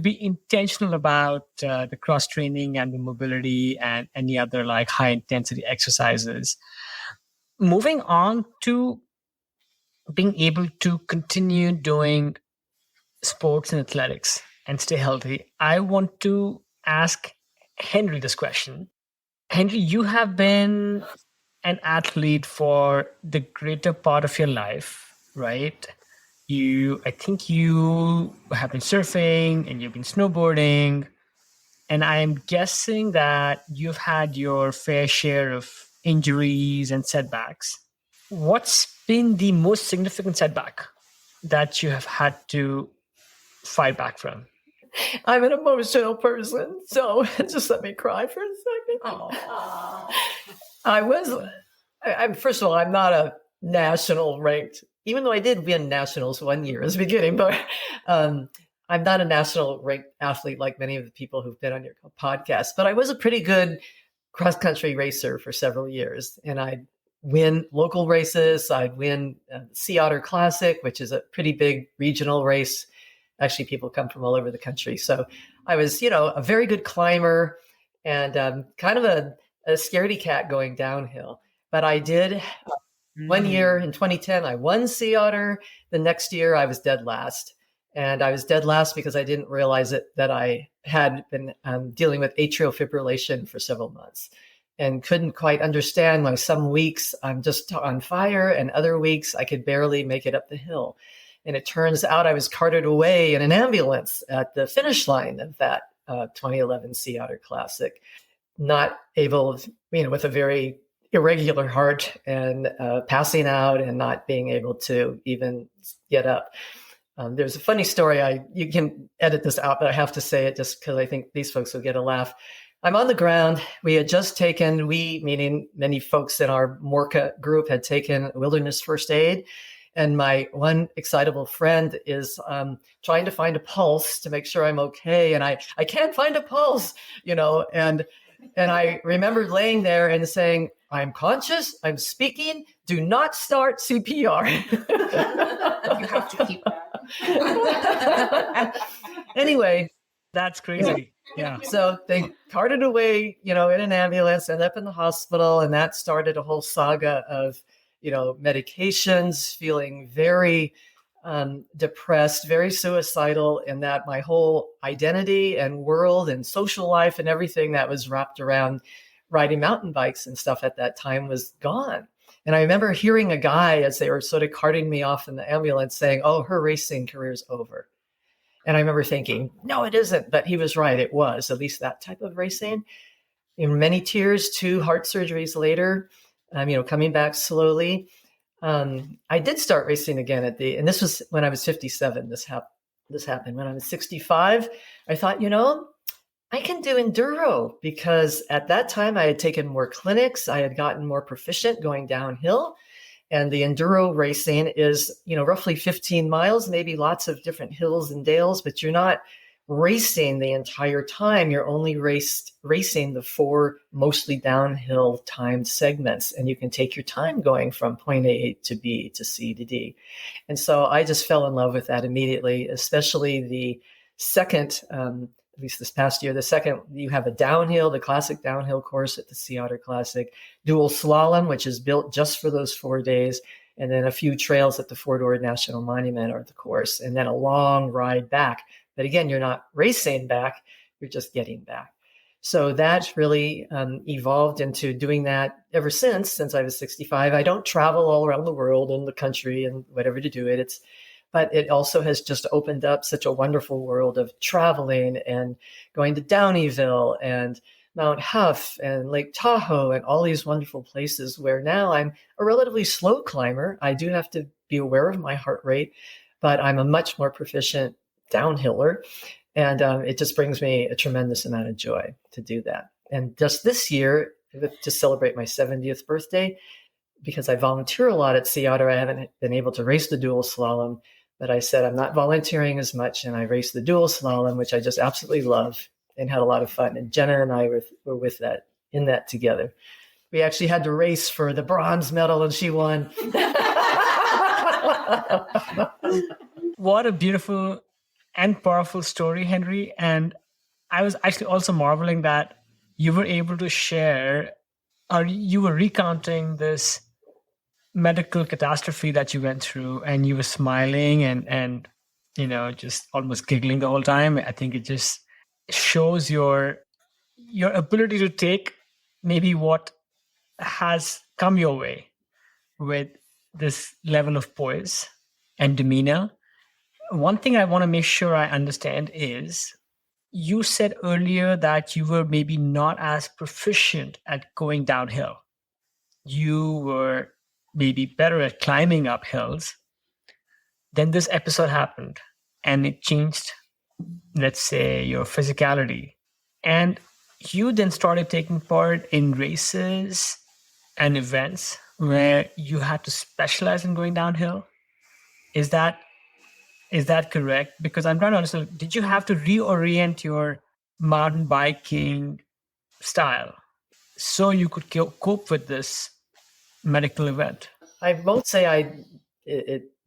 be intentional about the cross training and the mobility and any other like high intensity exercises. Moving on to being able to continue doing sports and athletics and stay healthy, I want to ask Henry this question. Henry, you have been an athlete for the greater part of your life, right? I think you have been surfing and you've been snowboarding, and I'm guessing that you've had your fair share of injuries and setbacks. What's been the most significant setback that you have had to fight back from? I'm an emotional person, so just let me cry for a second. I'm first of all, I'm not a national ranked, even though I did win nationals one year as beginning, but I'm not a national ranked athlete like many of the people who've been on your podcast, but I was a pretty good cross-country racer for several years, and I'd win local races. I'd win Sea Otter Classic, which is a pretty big regional race. Actually, people come from all over the country. So I was, a very good climber and kind of a scaredy cat going downhill. But I did one year in 2010, I won Sea Otter. The next year, I was dead last. And I was dead last because I didn't realize that I had been dealing with atrial fibrillation for several months and couldn't quite understand why some weeks I'm just on fire and other weeks I could barely make it up the hill. And it turns out I was carted away in an ambulance at the finish line of that 2011 Sea Otter Classic, not able, with a very irregular heart and passing out and not being able to even get up. There's a funny story. You can edit this out, but I have to say it just because I think these folks will get a laugh. I'm on the ground. We had just taken, meaning many folks in our MORCA group, had taken wilderness first aid. And my one excitable friend is trying to find a pulse to make sure I'm okay. And I can't find a pulse, and I remember laying there and saying, I'm conscious, I'm speaking, do not start CPR. You have to keep that. Anyway. That's crazy. Yeah. So they carted away, in an ambulance, ended up in the hospital. And that started a whole saga of, medications, feeling very depressed, very suicidal, and that my whole identity and world and social life and everything that was wrapped around riding mountain bikes and stuff at that time was gone. And I remember hearing a guy as they were sort of carting me off in the ambulance saying, "Oh, her racing career's over." And I remember thinking, no, it isn't. But he was right. It was, at least that type of racing. In many tears, 2 heart surgeries later, coming back slowly. I did start racing again and this was when I was 57. This happened when I was 65. I thought, I can do enduro because at that time I had taken more clinics. I had gotten more proficient going downhill. And the enduro racing is, roughly 15 miles, maybe lots of different hills and dales, but you're not racing the entire time. You're only racing the 4 mostly downhill timed segments, and you can take your time going from point A to B to C to D. And so I just fell in love with that immediately, especially the second, at least this past year, the second, you have a downhill, the classic downhill course at the Sea Otter Classic, dual slalom, which is built just for those 4 days, and then a few trails at the Fort Ord National Monument are the course, and then a long ride back. But again, you're not racing back, you're just getting back. So that really evolved into doing that ever since I was 65. I don't travel all around the world and the country and whatever to do it. But it also has just opened up such a wonderful world of traveling and going to Downeyville and Mount Huff and Lake Tahoe and all these wonderful places where now I'm a relatively slow climber. I do have to be aware of my heart rate, but I'm a much more proficient downhiller. And it just brings me a tremendous amount of joy to do that. And just this year, to celebrate my 70th birthday, because I volunteer a lot at Sea Otter, I haven't been able to race the dual slalom, but I said I'm not volunteering as much, and I raced the dual slalom, which I just absolutely love and had a lot of fun. And Jenna and I were with that, in that together. We actually had to race for the bronze medal, and she won. What a beautiful and powerful story, Henry. And I was actually also marveling that you were able to share, or you were recounting this medical catastrophe that you went through, and you were smiling and just almost giggling the whole time. I think it just shows your ability to take maybe what has come your way with this level of poise and demeanor. One thing I want to make sure I understand is, you said earlier that you were maybe not as proficient at going downhill. You were maybe better at climbing up hills. Then this episode happened and it changed, let's say, your physicality. And you then started taking part in races and events where you had to specialize in going downhill. Is that correct? Because I'm trying to understand, did you have to reorient your mountain biking style so you could cope with this medical event? I won't say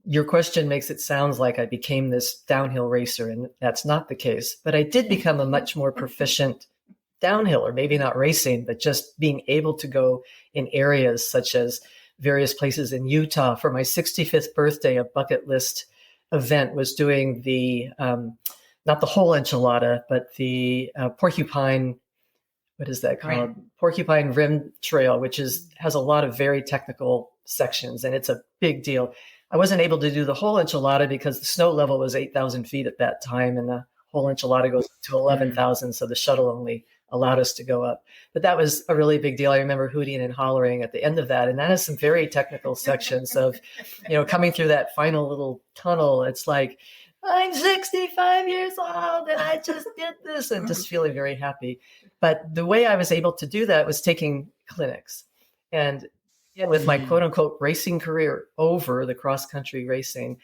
your question makes it sound like I became this downhill racer, and that's not the case. But I did become a much more proficient downhiller, maybe not racing, but just being able to go in areas such as various places in Utah. For my 65th birthday, a bucket list event was doing the, not the whole enchilada, but the porcupine, what is that called? Right. Porcupine Rim Trail, which has a lot of very technical sections, and it's a big deal. I wasn't able to do the whole enchilada because the snow level was 8,000 feet at that time, and the whole enchilada goes to 11,000, so the shuttle only allowed us to go up. But that was a really big deal. I remember hooting and hollering at the end of that, and that has some very technical sections of, coming through that final little tunnel. It's like, I'm 65 years old and I just did this, and just feeling very happy. But the way I was able to do that was taking clinics. And with my quote unquote racing career over, the cross country racing,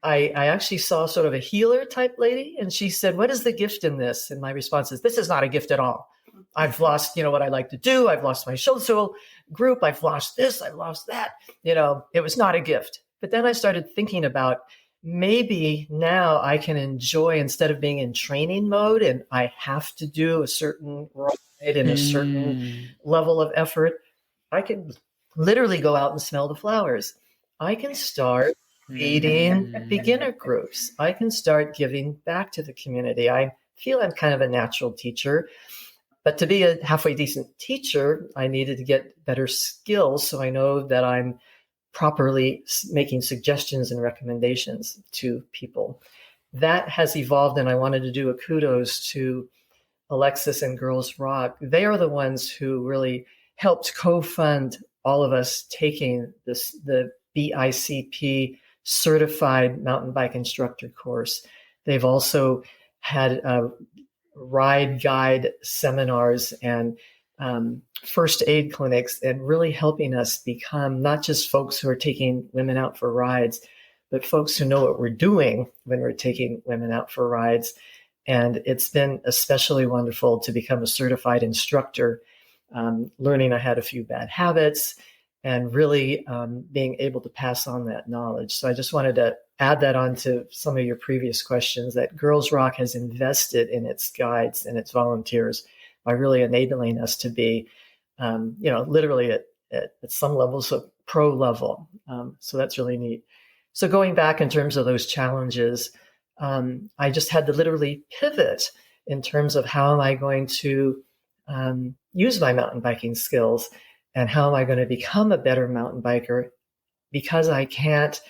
I actually saw sort of a healer type lady, and she said, "What is the gift in this?" And my response is, "This is not a gift at all. I've lost, what I like to do. I've lost my social group. I've lost this. I've lost that. It was not a gift." But then I started thinking about, maybe now I can enjoy, instead of being in training mode and I have to do a certain ride and a certain level of effort, I can literally go out and smell the flowers. I can start leading beginner groups. I can start giving back to the community. I feel I'm kind of a natural teacher, but to be a halfway decent teacher, I needed to get better skills so I know that I'm properly making suggestions and recommendations to people. That has evolved, and I wanted to do a kudos to Alexis and Girls Rock. They are the ones who really helped co-fund all of us taking the BICP certified mountain bike instructor course. They've also had ride guide seminars and first aid clinics, and really helping us become not just folks who are taking women out for rides, but folks who know what we're doing when we're taking women out for rides. And it's been especially wonderful to become a certified instructor, learning I had a few bad habits and really being able to pass on that knowledge. So I just wanted to add that on to some of your previous questions, that Girls Rock has invested in its guides and its volunteers by really enabling us to be, literally at some levels of pro level. So that's really neat. So going back in terms of those challenges, I just had to literally pivot in terms of how am I going to use my mountain biking skills and how am I going to become a better mountain biker, because I can't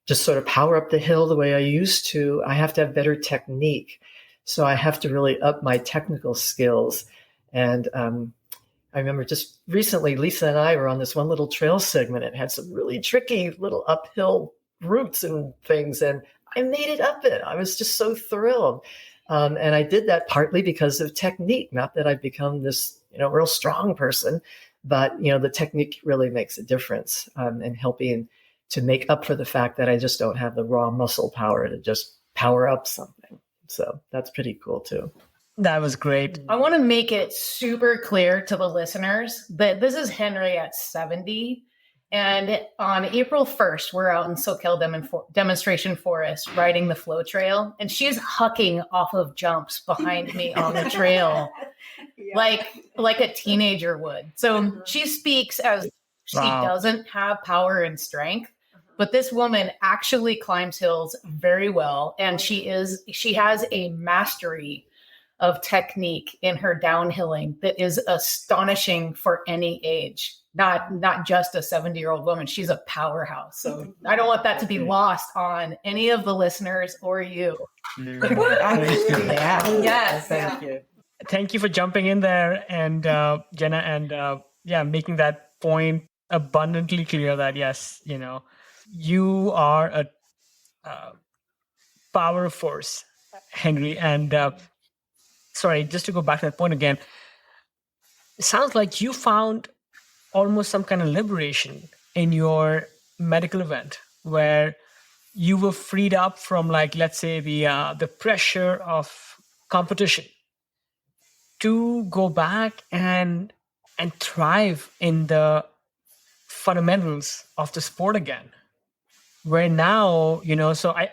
just sort of power up the hill the way I used to. I have to have better technique. So I have to really up my technical skills. And I remember just recently, Lisa and I were on this one little trail segment. It had some really tricky little uphill routes and things, and I made it up it. I was just so thrilled. And I did that partly because of technique, not that I've become this, real strong person, but, the technique really makes a difference in helping to make up for the fact that I just don't have the raw muscle power to just power up something. So that's pretty cool too. That was great. I want to make it super clear to the listeners that this is Henry at 70. And on April 1st, we're out in Soquel Demonstration Forest riding the flow trail. And she's hucking off of jumps behind me on the trail like a teenager would. So she speaks as she doesn't have power and strength. But this woman actually climbs hills very well. And she has a mastery of technique in her downhilling that is astonishing for any age, not just a 70-year-old woman. She's a powerhouse. So I don't want that to be lost on any of the listeners or you. Yes. Thank you. Thank you for jumping in there, and Jenna, and making that point abundantly clear that yes, you are a power force, Henry. And sorry, just to go back to that point again, it sounds like you found almost some kind of liberation in your medical event where you were freed up from, like, let's say the pressure of competition to go back and thrive in the fundamentals of the sport again. Where now, so I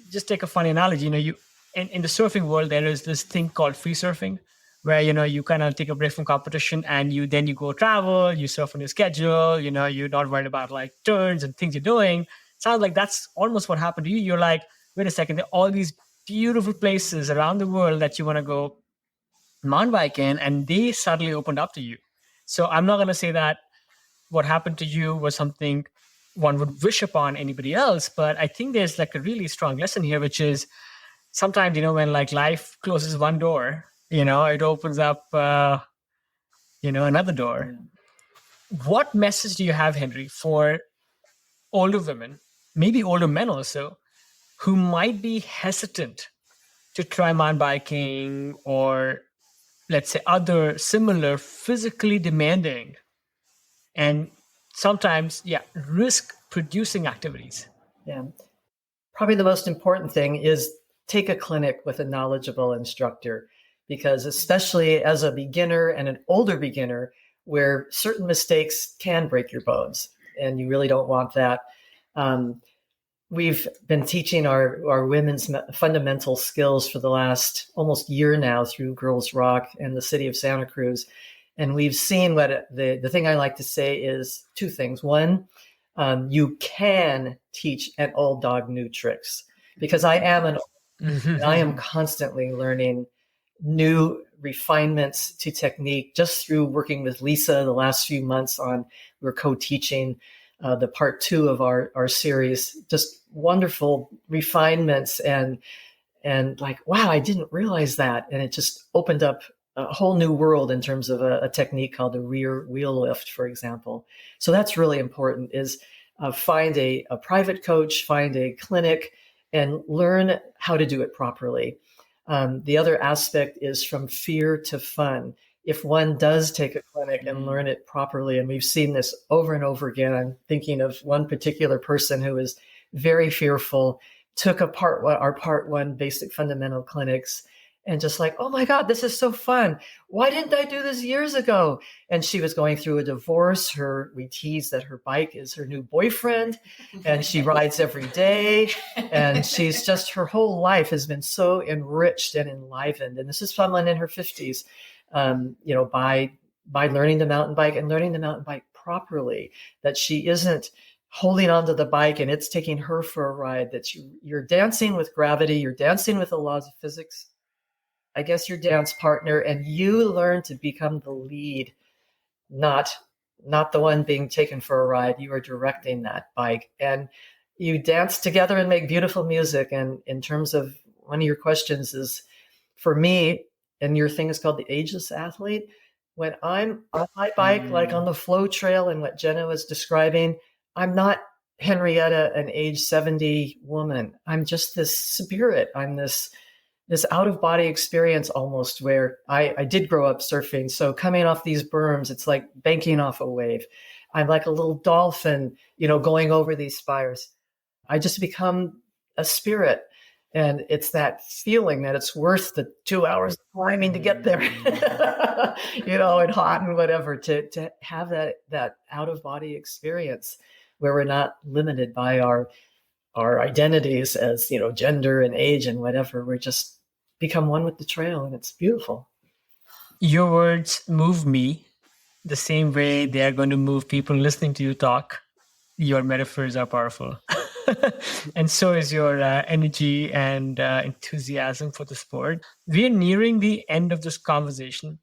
just take a funny analogy, you in the surfing world, there is this thing called free surfing, where, you kind of take a break from competition and you go travel, you surf on your schedule, you're not worried about like turns and things you're doing. Sounds like that's almost what happened to you. You're like, wait a second, there are all these beautiful places around the world that you want to go mountain bike in, and they suddenly opened up to you. So I'm not going to say that what happened to you was something one would wish upon anybody else, but I think there's like a really strong lesson here, which is sometimes, when like life closes one door, it opens up, another door. What message do you have, Henry, for older women, maybe older men also, who might be hesitant to try mountain biking or, let's say, other similar physically demanding and sometimes, risk producing activities? Yeah. Probably the most important thing is take a clinic with a knowledgeable instructor, because especially as a beginner and an older beginner, where certain mistakes can break your bones and you really don't want that. We've been teaching our women's fundamental skills for the last almost year now through Girls Rock and the city of Santa Cruz. And we've seen what the thing I like to say is two things. One, you can teach an old dog new tricks, because I am constantly learning new refinements to technique just through working with Lisa the last few months we're co-teaching the part 2 of our series, just wonderful refinements and like, wow, I didn't realize that. And it just opened up a whole new world in terms of a technique called the rear wheel lift, for example. So that's really important, is find a private coach, find a clinic, and learn how to do it properly. The other aspect is from fear to fun. If one does take a clinic and learn it properly, and we've seen this over and over again, I'm thinking of one particular person who was very fearful, took our part 1 basic fundamental clinics, and just like, oh my God, this is so fun. Why didn't I do this years ago? And she was going through a divorce. We tease that her bike is her new boyfriend, and she rides every day. And she's just, her whole life has been so enriched and enlivened. And this is someone in her 50s, by learning the mountain bike and learning the mountain bike properly, that she isn't holding onto the bike and it's taking her for a ride, that you're dancing with gravity, you're dancing with the laws of physics. I guess your dance partner, and you learn to become the lead, not the one being taken for a ride. You are directing that bike, and you dance together and make beautiful music. And in terms of one of your questions is, for me, and your thing is called the Ageless athlete, when I'm on my bike, like on the flow trail and what Jenna was describing, I'm not Henrietta, an age 70 woman. I'm just this spirit. I'm this out-of-body experience almost, where I did grow up surfing. So coming off these berms, it's like banking off a wave. I'm like a little dolphin, going over these spires. I just become a spirit. And it's that feeling that it's worth the 2 hours of climbing to get there, and hot and whatever, to have that out-of-body experience where we're not limited by our identities as, gender and age and whatever. We're just become one with the trail, and it's beautiful. Your words move me the same way they are going to move people listening to you talk. Your metaphors are powerful. And so is your energy and enthusiasm for the sport. We are nearing the end of this conversation.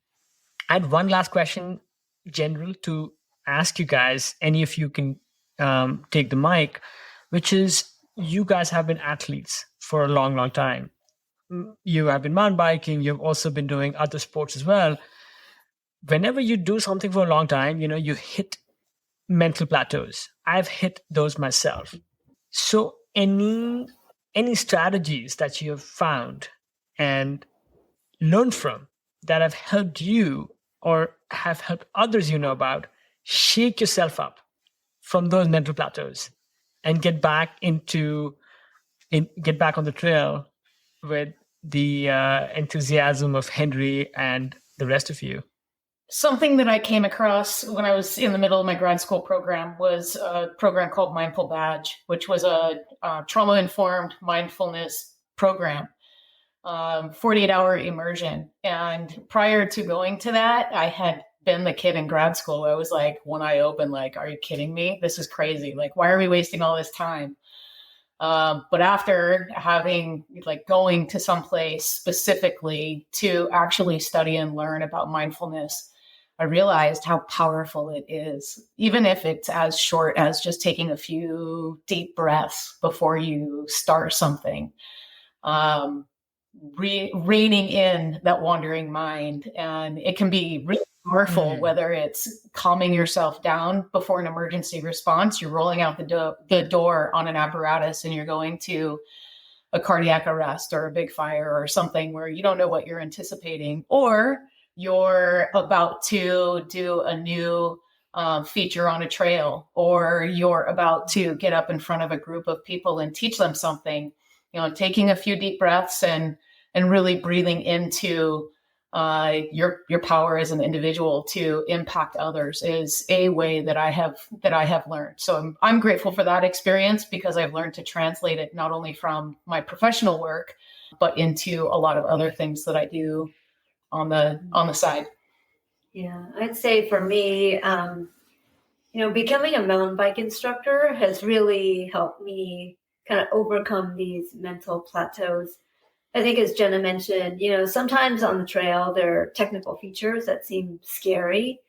I had one last question, general, to ask you guys. Any of you can take the mic, which is, you guys have been athletes for a long, long time. You have been mountain biking. You've also been doing other sports as well. Whenever you do something for a long time, you hit mental plateaus. I've hit those myself. So any strategies that you have found and learned from that have helped you or have helped others about shake yourself up from those mental plateaus and get back on the trail with the enthusiasm of Henry and the rest of you? Something that I came across when I was in the middle of my grad school program was a program called Mindful Badge, which was a trauma-informed mindfulness program, 48-hour immersion. And prior to going to that, I had been the kid in grad school. I was like, one eye open, like, are you kidding me? This is crazy. Like, why are we wasting all this time? But after going to someplace specifically to actually study and learn about mindfulness, I realized how powerful it is, even if it's as short as just taking a few deep breaths before you start something, reining in that wandering mind. And it can be really powerful, whether it's calming yourself down before an emergency response, you're rolling out the door on an apparatus and you're going to a cardiac arrest or a big fire or something where you don't know what you're anticipating, or you're about to do a new feature on a trail, or you're about to get up in front of a group of people and teach them something. Taking a few deep breaths and really breathing into your power as an individual to impact others is a way that I have learned. So I'm grateful for that experience, because I've learned to translate it not only from my professional work, but into a lot of other things that I do on the side. Yeah, I'd say for me, becoming a mountain bike instructor has really helped me kind of overcome these mental plateaus. I think, as Jenna mentioned, sometimes on the trail, there are technical features that seem scary.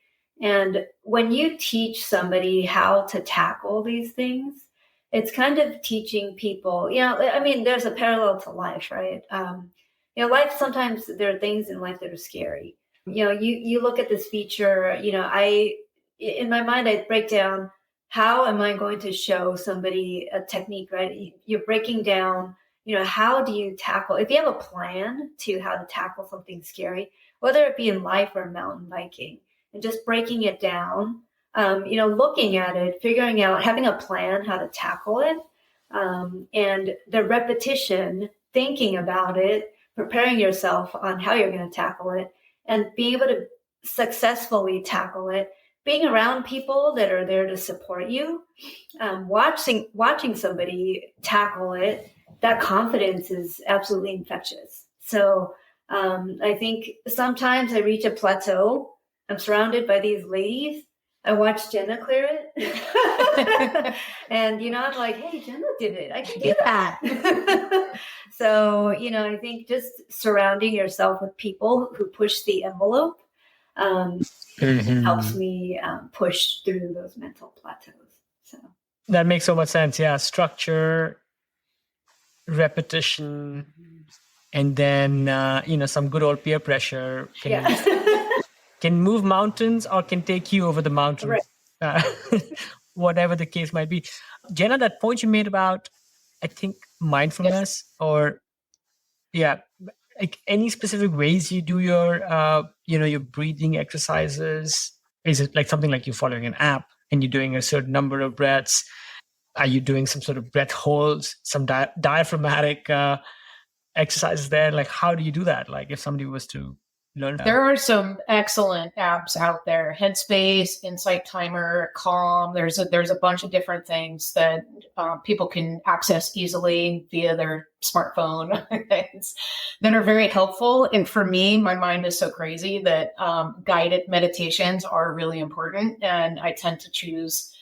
And when you teach somebody how to tackle these things, it's kind of teaching people, there's a parallel to life, right? Life, sometimes there are things in life that are scary. You look at this feature, in my mind, I break down, how am I going to show somebody a technique, right? You're breaking down, how do you tackle, if you have a plan to how to tackle something scary, whether it be in life or mountain biking, and just breaking it down, looking at it, figuring out, having a plan how to tackle it, and the repetition, thinking about it, preparing yourself on how you're going to tackle it and being able to successfully tackle it, being around people that are there to support you, watching somebody tackle it, that confidence is absolutely infectious. So I think sometimes I reach a plateau. I'm surrounded by these ladies. I watched Jenna clear it. And, I'm like, hey, Jenna did it. I can do that. So, I think just surrounding yourself with people who push the envelope helps me push through those mental plateaus. So that makes so much sense. Yeah. Structure, repetition, and then, some good old peer pressure can move mountains or can take you over the mountains, right. Whatever the case might be. Jenna, that point you made about, I think, mindfulness or, like any specific ways you do your breathing exercises? Is it like something like you're following an app and you're doing a certain number of breaths? Are you doing some sort of breath holds, some diaphragmatic exercises there? Like, how do you do that? Like, if somebody was to learn that. There are some excellent apps out there: Headspace, Insight Timer, Calm. There's a bunch of different things that people can access easily via their smartphone that are very helpful. And for me, my mind is so crazy that guided meditations are really important. And I tend to choose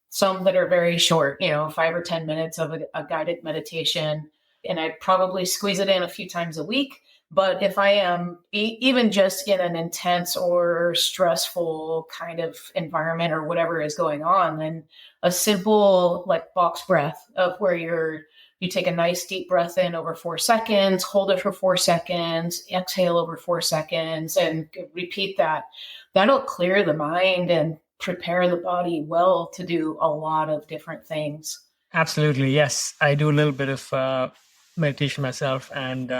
some that are very short, 5 or 10 minutes of a guided meditation. And I probably squeeze it in a few times a week. But if I am even just in an intense or stressful kind of environment or whatever is going on, then a simple like box breath of where you take a nice deep breath in over 4 seconds, hold it for 4 seconds, exhale over 4 seconds, and repeat that. That'll clear the mind and prepare the body well to do a lot of different things. Absolutely. Yes. I do a little bit of meditation myself, and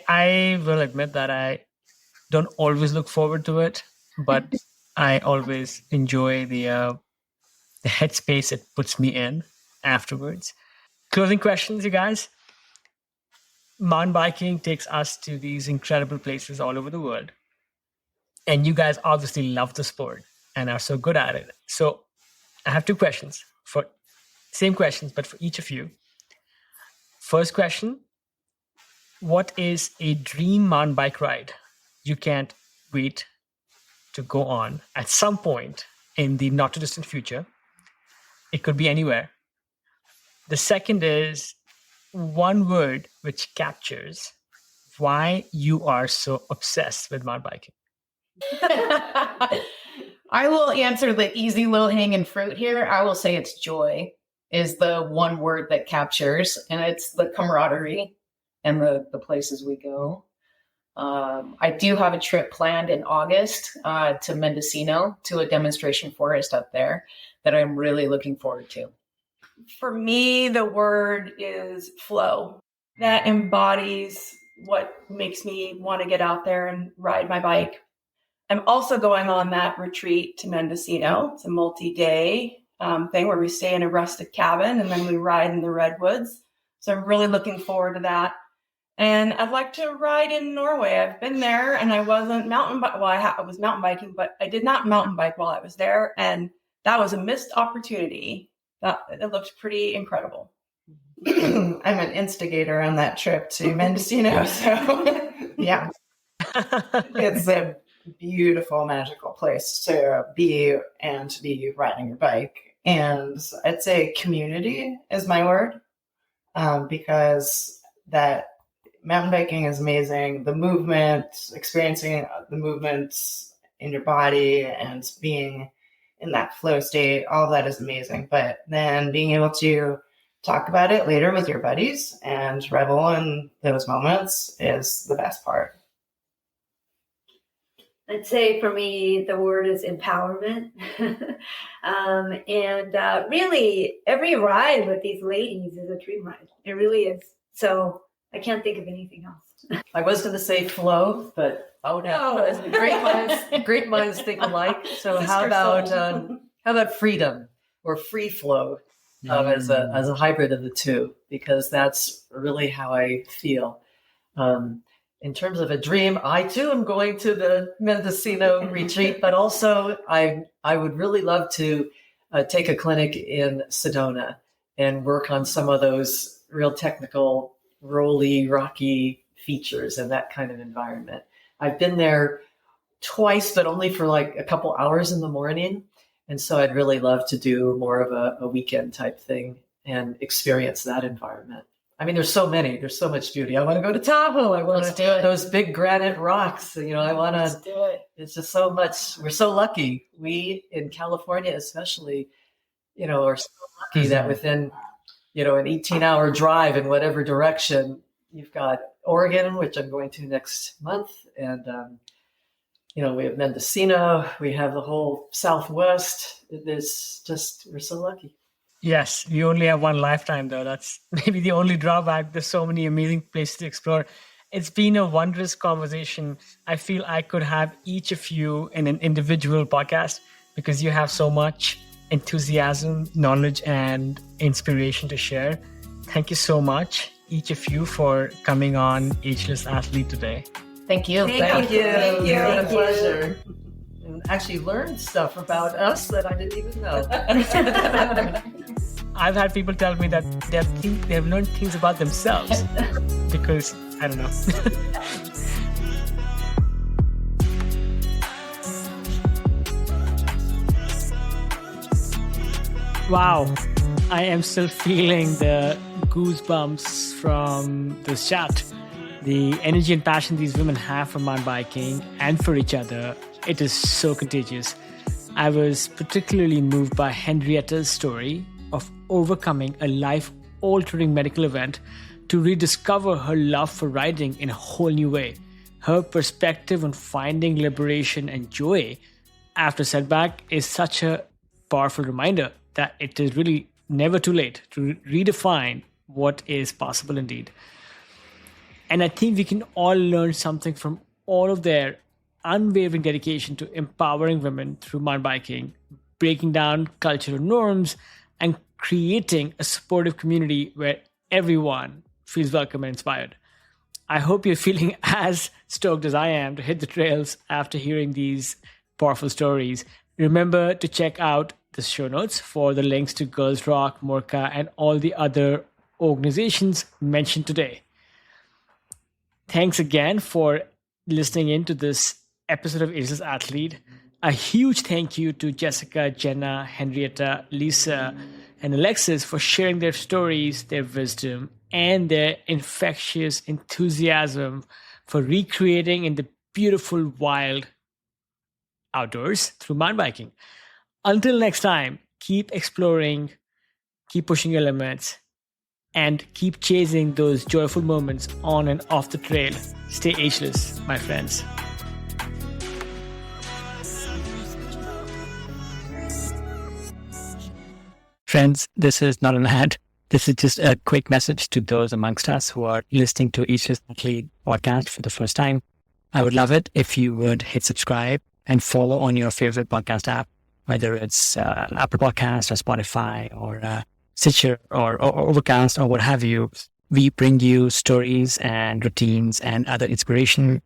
I will admit that I don't always look forward to it, but I always enjoy the headspace it puts me in afterwards. Closing questions, you guys. Mountain biking takes us to these incredible places all over the world. And you guys obviously love the sport and are so good at it. So I have 2 questions, same questions, but for each of you. First question: what is a dream mountain bike ride you can't wait to go on at some point in the not too distant future? It could be anywhere. The second is one word which captures why you are so obsessed with mountain biking. I will answer the easy low-hanging fruit here. I will say it's joy is the one word that captures, and it's the camaraderie and the places we go. I do have a trip planned in August to Mendocino, to a demonstration forest up there that I'm really looking forward to. For me, the word is flow. That embodies what makes me want to get out there and ride my bike. I'm also going on that retreat to Mendocino. It's a multi-day thing where we stay in a rustic cabin and then we ride in the redwoods. So I'm really looking forward to that. And I'd like to ride in Norway. I've been there and I wasn't I was mountain biking, but I did not mountain bike while I was there. And that was a missed opportunity. It looked pretty incredible. I'm an instigator on that trip to Mendocino. So yeah, it's a beautiful, magical place to be and to be riding your bike. And I'd say community is my word, because that mountain biking is amazing. The movement, experiencing the movements in your body and being in that flow state, all of that is amazing. But then being able to talk about it later with your buddies and revel in those moments is the best part. I'd say for me, the word is empowerment. Really, every ride with these ladies is a dream ride. It really is. So I can't think of anything else. I was going to say flow, but great minds think alike. So how about freedom or free flow as a hybrid of the two? Because that's really how I feel. in terms of a dream, I too am going to the Mendocino retreat, but also I would really love to take a clinic in Sedona and work on some of those real technical, rolly, rocky features in that kind of environment. I've been there twice, but only for like a couple hours in the morning. And so I'd really love to do more of a weekend type thing and experience that environment. I mean, there's so much beauty. I want to go to Tahoe. I want to do it. Those big granite rocks. I want to do it. It's just so much. We're so lucky. We in California, especially, are so lucky that within, an 18-hour drive in whatever direction, you've got Oregon, which I'm going to next month. And, we have Mendocino. We have the whole Southwest. We're so lucky. Yes, we only have one lifetime, though. That's maybe the only drawback. There's so many amazing places to explore. It's been a wondrous conversation. I feel I could have each of you in an individual podcast because you have so much enthusiasm, knowledge, and inspiration to share. Thank you so much, each of you, for coming on Ageless Athlete today. Thank you. Thank you. It's been a pleasure. And actually learned stuff about us that I didn't even know. I've had people tell me that they've learned things about themselves because, I don't know. Wow, I am still feeling the goosebumps from this chat. The energy and passion these women have for mountain biking and for each other, it is so contagious. I was particularly moved by Henrietta's story of overcoming a life-altering medical event to rediscover her love for riding in a whole new way. Her perspective on finding liberation and joy after setback is such a powerful reminder that it is really never too late to redefine what is possible indeed. And I think we can all learn something from all of their unwavering dedication to empowering women through mountain biking, breaking down cultural norms, and creating a supportive community where everyone feels welcome and inspired. I hope you're feeling as stoked as I am to hit the trails after hearing these powerful stories. Remember to check out the show notes for the links to Girls Rock, Morka, and all the other organizations mentioned today. Thanks again for listening in to this episode of Ageless Athlete. A huge thank you to Jessica, Jenna, Henrietta, Lisa, and Alexis for sharing their stories, their wisdom, and their infectious enthusiasm for recreating in the beautiful, wild outdoors through mountain biking. Until next time, keep exploring, keep pushing your limits, and keep chasing those joyful moments on and off the trail. Stay ageless, my friends. Friends, this is not an ad. This is just a quick message to those amongst us who are listening to Ageless Athlete podcast for the first time. I would love it if you would hit subscribe and follow on your favorite podcast app, whether it's Apple Podcast or Spotify or Stitcher or Overcast or what have you. We bring you stories and routines and other inspiration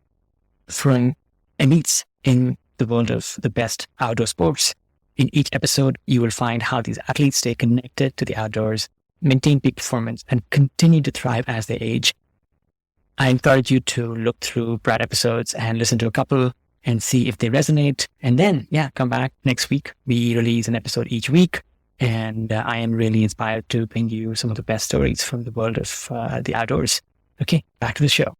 from elites in the world of the best outdoor sports. In each episode, you will find how these athletes stay connected to the outdoors, maintain peak performance, and continue to thrive as they age. I encourage you to look through prior episodes and listen to a couple and see if they resonate. And then, come back next week. We release an episode each week. And I am really inspired to bring you some of the best stories from the world of the outdoors. Okay, back to the show.